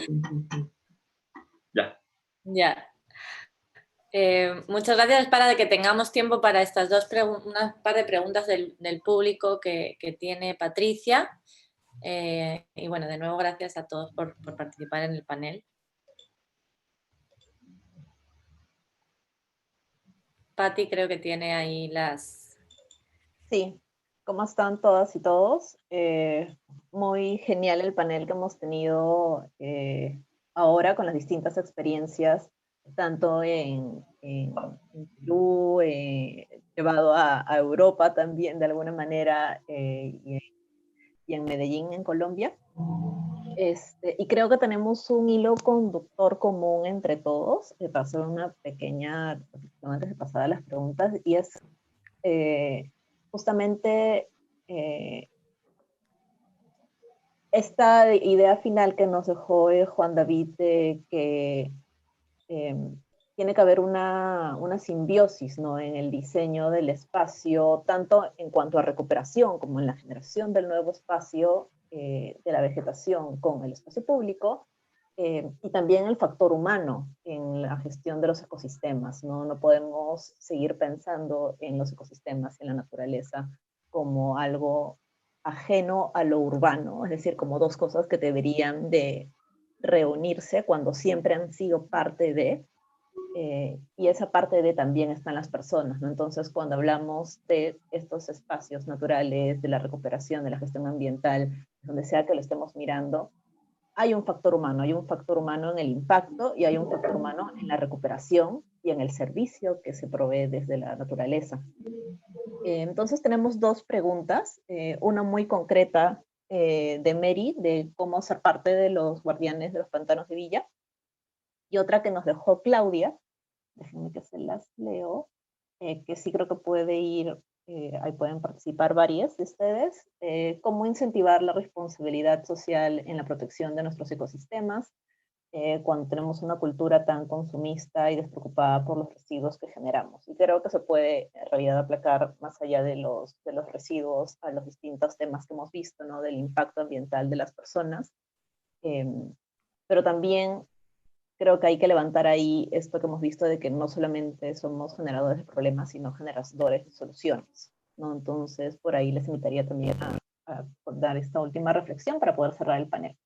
I: Ya.
A: Ya. Muchas gracias, para que tengamos tiempo para estas unas par de preguntas del público que tiene Patricia. Y bueno, de nuevo, gracias a todos por participar en el panel. Pati creo que tiene ahí las...
J: Sí, ¿cómo están todas y todos? Muy genial el panel que hemos tenido ahora con las distintas experiencias, tanto en Perú, llevado a Europa también de alguna manera, y en Medellín, en Colombia. Y creo que tenemos un hilo conductor común entre todos. Para hacer una pequeña, antes de pasar a las preguntas, y es justamente esta idea final que nos dejó Juan David, de que tiene que haber una simbiosis, ¿no?, en el diseño del espacio, tanto en cuanto a recuperación como en la generación del nuevo espacio, de la vegetación con el espacio público, y también el factor humano en la gestión de los ecosistemas, ¿no? No podemos seguir pensando en los ecosistemas, en la naturaleza, como algo ajeno a lo urbano, es decir, como dos cosas que deberían de reunirse cuando siempre han sido parte de, y esa parte de también están las personas, ¿no? Entonces, cuando hablamos de estos espacios naturales, de la recuperación, de la gestión ambiental, donde sea que lo estemos mirando, hay un factor humano en el impacto, y hay un factor humano en la recuperación y en el servicio que se provee desde la naturaleza. Entonces tenemos dos preguntas, una muy concreta de Mary, de cómo ser parte de los guardianes de los pantanos de Villa, y otra que nos dejó Claudia, déjenme que se las leo, que sí creo que puede ir, ahí pueden participar varias de ustedes, cómo incentivar la responsabilidad social en la protección de nuestros ecosistemas, cuando tenemos una cultura tan consumista y despreocupada por los residuos que generamos. Y creo que se puede en realidad aplacar más allá de los residuos a los distintos temas que hemos visto, ¿no?, del impacto ambiental de las personas, pero también creo que hay que levantar ahí esto que hemos visto de que no solamente somos generadores de problemas, sino generadores de soluciones, ¿no? Entonces, por ahí les invitaría también a dar esta última reflexión para poder cerrar el panel.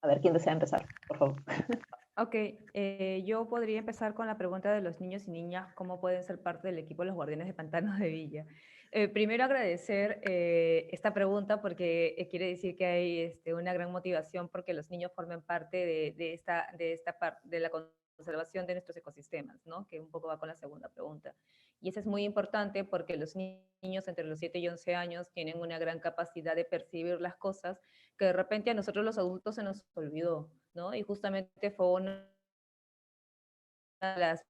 J: A ver, ¿quién desea empezar? Por favor.
E: Ok, yo podría empezar con la pregunta de los niños y niñas, ¿cómo pueden ser parte del equipo de los Guardianes de Pantanos de Villa? Primero agradecer esta pregunta porque quiere decir que hay una gran motivación porque los niños formen parte de la conservación de nuestros ecosistemas, ¿no? Que un poco va con la segunda pregunta. Y eso es muy importante porque los niños entre los 7 y 11 años tienen una gran capacidad de percibir las cosas que de repente a nosotros los adultos se nos olvidó, ¿no? Y justamente fue una de las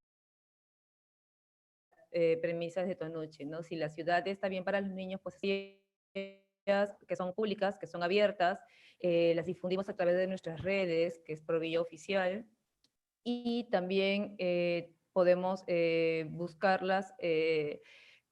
E: premisas de Tonucci, ¿no? Si la ciudad está bien para los niños, pues ellas que son públicas, que son abiertas, las difundimos a través de nuestras redes, que es Pro Villa Oficial, y también podemos buscarlas.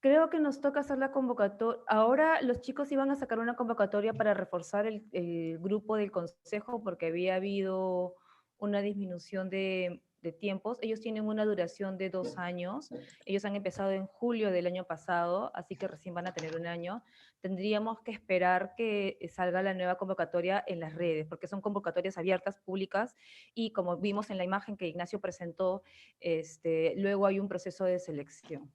E: Creo que nos toca hacer la convocatoria. Ahora los chicos iban a sacar una convocatoria para reforzar el grupo del consejo porque había habido una disminución de tiempos. Ellos tienen una duración de 2 años. Ellos han empezado en julio del año pasado, así que recién van a tener 1 año. Tendríamos que esperar que salga la nueva convocatoria en las redes, porque son convocatorias abiertas, públicas, y como vimos en la imagen que Ignacio presentó, luego hay un proceso de selección.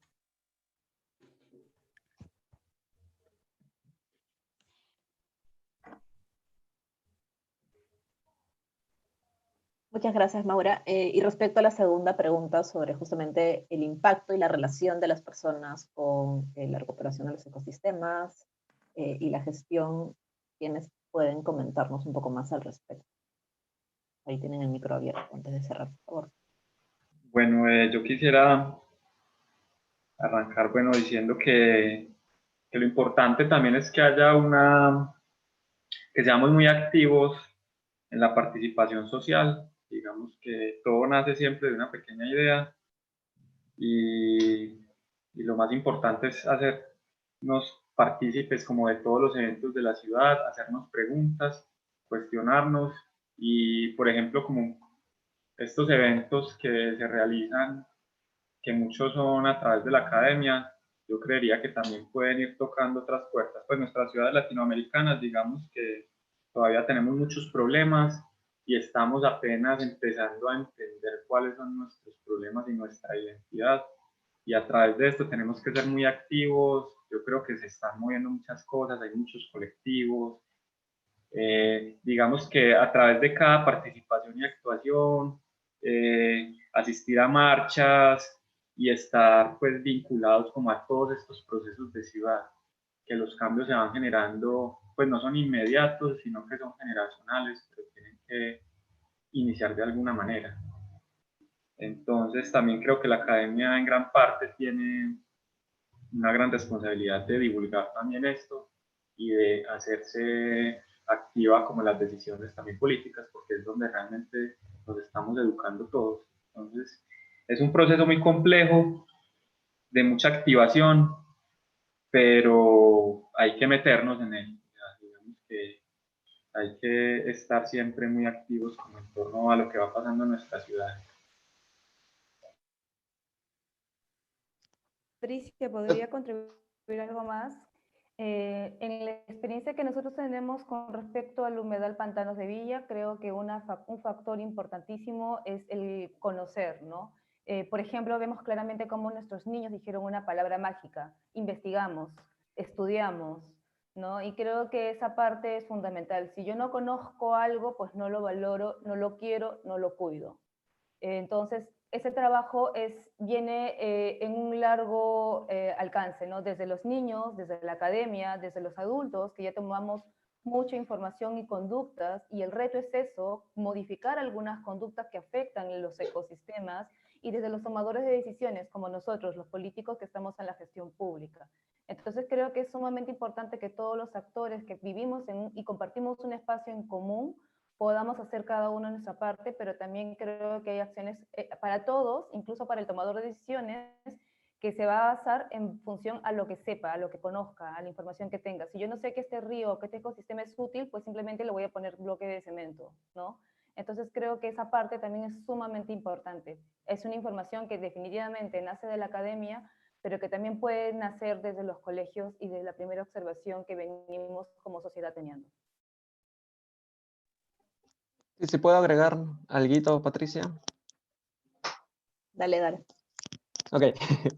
J: Muchas gracias, Maura. Y respecto a la segunda pregunta sobre justamente el impacto y la relación de las personas con la recuperación de los ecosistemas y la gestión, ¿quiénes pueden comentarnos un poco más al respecto? Ahí tienen el micro abierto antes de cerrar, por favor.
I: Bueno, yo quisiera arrancar, bueno, diciendo que lo importante también es que haya que seamos muy activos en la participación social. Digamos que todo nace siempre de una pequeña idea y lo más importante es hacernos partícipes como de todos los eventos de la ciudad, hacernos preguntas, cuestionarnos y, por ejemplo, como estos eventos que se realizan, que muchos son a través de la academia, yo creería que también pueden ir tocando otras puertas. Pues nuestras ciudades latinoamericanas, digamos que todavía tenemos muchos problemas y estamos apenas empezando a entender cuáles son nuestros problemas y nuestra identidad. Y a través de esto tenemos que ser muy activos. Yo creo que se están moviendo muchas cosas, hay muchos colectivos. Digamos que a través de cada participación y actuación, asistir a marchas y estar pues vinculados como a todos estos procesos de ciudad, que los cambios se van generando, pues no son inmediatos, sino que son generacionales, pero tienen que iniciar de alguna manera. Entonces también creo que la academia en gran parte tiene una gran responsabilidad de divulgar también esto y de hacerse activa como las decisiones también políticas, porque es donde realmente nos estamos educando todos. Entonces, es un proceso muy complejo, de mucha activación, pero hay que meternos en él. Digamos que hay que estar siempre muy activos como en torno a lo que va pasando en nuestra ciudad.
E: Patricia, ¿podría contribuir algo más? En la experiencia que nosotros tenemos con respecto al humedal Pantanos de Villa, creo que un factor importantísimo es el conocer, ¿no? Por ejemplo, vemos claramente cómo nuestros niños dijeron una palabra mágica: investigamos, estudiamos, ¿no? Y creo que esa parte es fundamental. Si yo no conozco algo, pues no lo valoro, no lo quiero, no lo cuido. Entonces, ese trabajo viene en un largo alcance, ¿no? Desde los niños, desde la academia, desde los adultos, que ya tomamos mucha información y conductas, y el reto es eso, modificar algunas conductas que afectan los ecosistemas, y desde los tomadores de decisiones, como nosotros, los políticos que estamos en la gestión pública. Entonces creo que es sumamente importante que todos los actores que vivimos y compartimos un espacio en común, podamos hacer cada uno nuestra parte, pero también creo que hay acciones para todos, incluso para el tomador de decisiones, que se va a basar en función a lo que sepa, a lo que conozca, a la información que tenga. Si yo no sé que este río, que este ecosistema es útil, pues simplemente le voy a poner bloque de cemento, ¿no? Entonces creo que esa parte también es sumamente importante. Es una información que definitivamente nace de la academia, pero que también puede nacer desde los colegios y desde la primera observación que venimos como sociedad teniendo.
H: ¿Y si puedo agregar algo, Patricia?
J: Dale, dale.
H: Ok,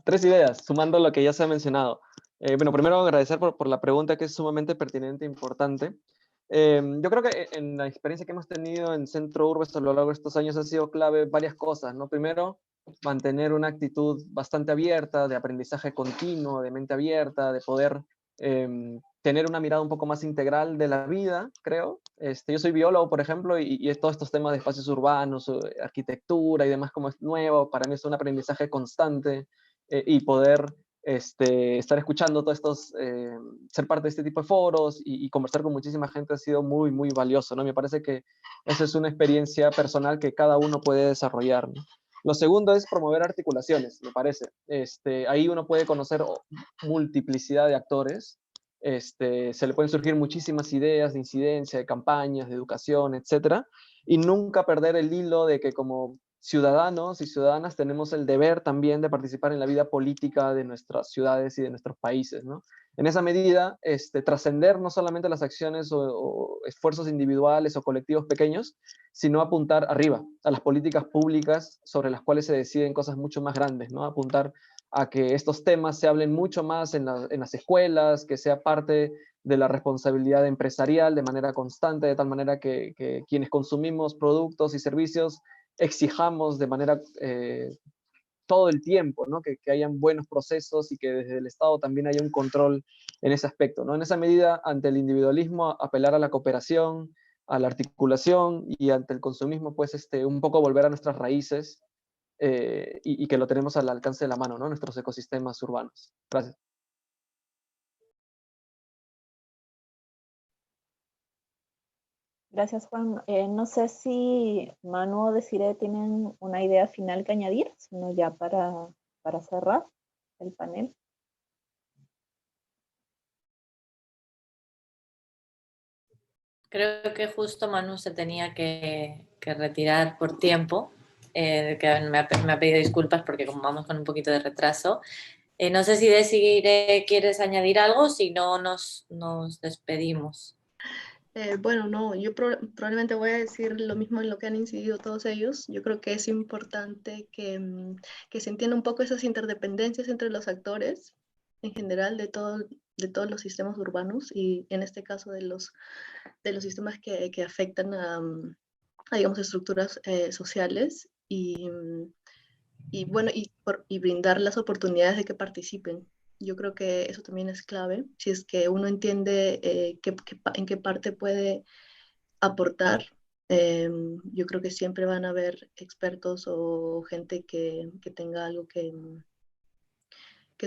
H: 3 ideas, sumando lo que ya se ha mencionado. Bueno, primero agradecer por la pregunta, que es sumamente pertinente e importante. Yo creo que en la experiencia que hemos tenido en Centro Urbes a lo largo de estos años ha sido clave varias cosas, ¿no? Primero, mantener una actitud bastante abierta, de aprendizaje continuo, de mente abierta, de poder tener una mirada un poco más integral de la vida, creo. Yo soy biólogo, por ejemplo, y todos estos temas de espacios urbanos, arquitectura y demás, como es nuevo, para mí es un aprendizaje constante, y poder estar escuchando todos estos, ser parte de este tipo de foros y conversar con muchísima gente ha sido muy, muy valioso, ¿no? Me parece que esa es una experiencia personal que cada uno puede desarrollar, ¿no? Lo segundo es promover articulaciones, me parece. Ahí uno puede conocer multiplicidad de actores, se le pueden surgir muchísimas ideas de incidencia, de campañas, de educación, etcétera, y nunca perder el hilo de que como ciudadanos y ciudadanas tenemos el deber también de participar en la vida política de nuestras ciudades y de nuestros países, ¿no? En esa medida, trascender no solamente las acciones o esfuerzos individuales o colectivos pequeños, sino apuntar arriba, a las políticas públicas sobre las cuales se deciden cosas mucho más grandes, ¿no? Apuntar a que estos temas se hablen mucho más en las escuelas, que sea parte de la responsabilidad empresarial de manera constante, de tal manera que quienes consumimos productos y servicios exijamos de manera todo el tiempo, ¿no? Que hayan buenos procesos y que desde el Estado también haya un control en ese aspecto, ¿no? En esa medida, ante el individualismo, apelar a la cooperación, a la articulación, y ante el consumismo, pues un poco volver a nuestras raíces, y que lo tenemos al alcance de la mano, ¿no? Nuestros ecosistemas urbanos. Gracias.
J: Gracias, Juan. No sé si Manu o Desiree tienen una idea final que añadir, sino ya para cerrar el panel.
A: Creo que justo Manu se tenía que retirar por tiempo, que me ha pedido disculpas porque como vamos con un poquito de retraso. No sé si Desiree quieres añadir algo, si no nos despedimos.
B: Bueno, no, yo probablemente voy a decir lo mismo en lo que han incidido todos ellos. Yo creo que es importante que se entienda un poco esas interdependencias entre los actores en general de todos los sistemas urbanos, y en este caso de los sistemas que afectan a, digamos, estructuras sociales, y bueno, y brindar las oportunidades de que participen. Yo creo que eso también es clave. Si es que uno entiende en qué parte puede aportar, yo creo que siempre van a haber expertos o gente que tenga algo que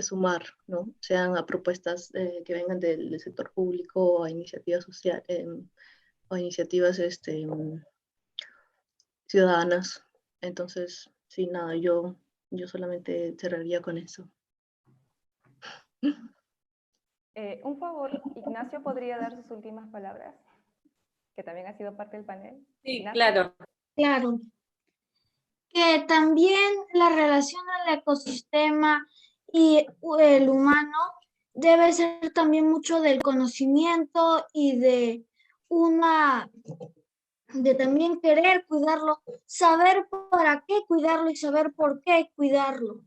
B: sumar, ¿no? Sean a propuestas que vengan del sector público o a iniciativas sociales, o a iniciativas ciudadanas. Entonces, sí, nada, yo solamente cerraría con eso.
E: Un favor, Ignacio, ¿podría dar sus últimas palabras? Que también ha sido parte del panel.
A: Sí,
E: Ignacio.
A: claro.
C: Claro. Que también la relación al ecosistema y el humano debe ser también mucho del conocimiento y de también querer cuidarlo, saber para qué cuidarlo y saber por qué cuidarlo.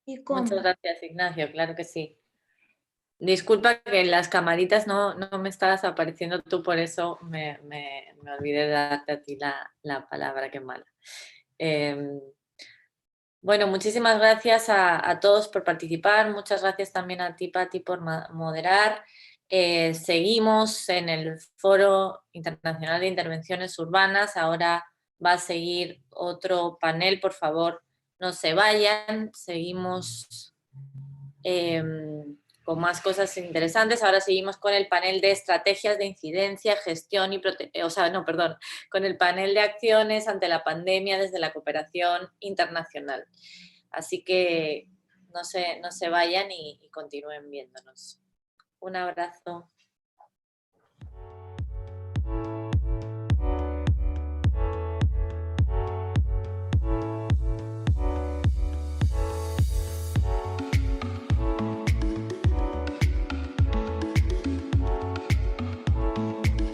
C: ¿Y cómo?
A: Muchas gracias, Ignacio, claro que sí. Disculpa que en las camaritas no me estabas apareciendo tú, por eso me olvidé de darte a ti la palabra, qué mala. Bueno, muchísimas gracias a todos por participar, muchas gracias también a ti, Pati, por moderar. Seguimos en el Foro Internacional de Intervenciones Urbanas, ahora va a seguir otro panel, por favor, no se vayan, seguimos con más cosas interesantes. Ahora seguimos con el panel de estrategias de incidencia, gestión y con el panel de acciones ante la pandemia desde la cooperación internacional. Así que no se vayan y continúen viéndonos. Un abrazo.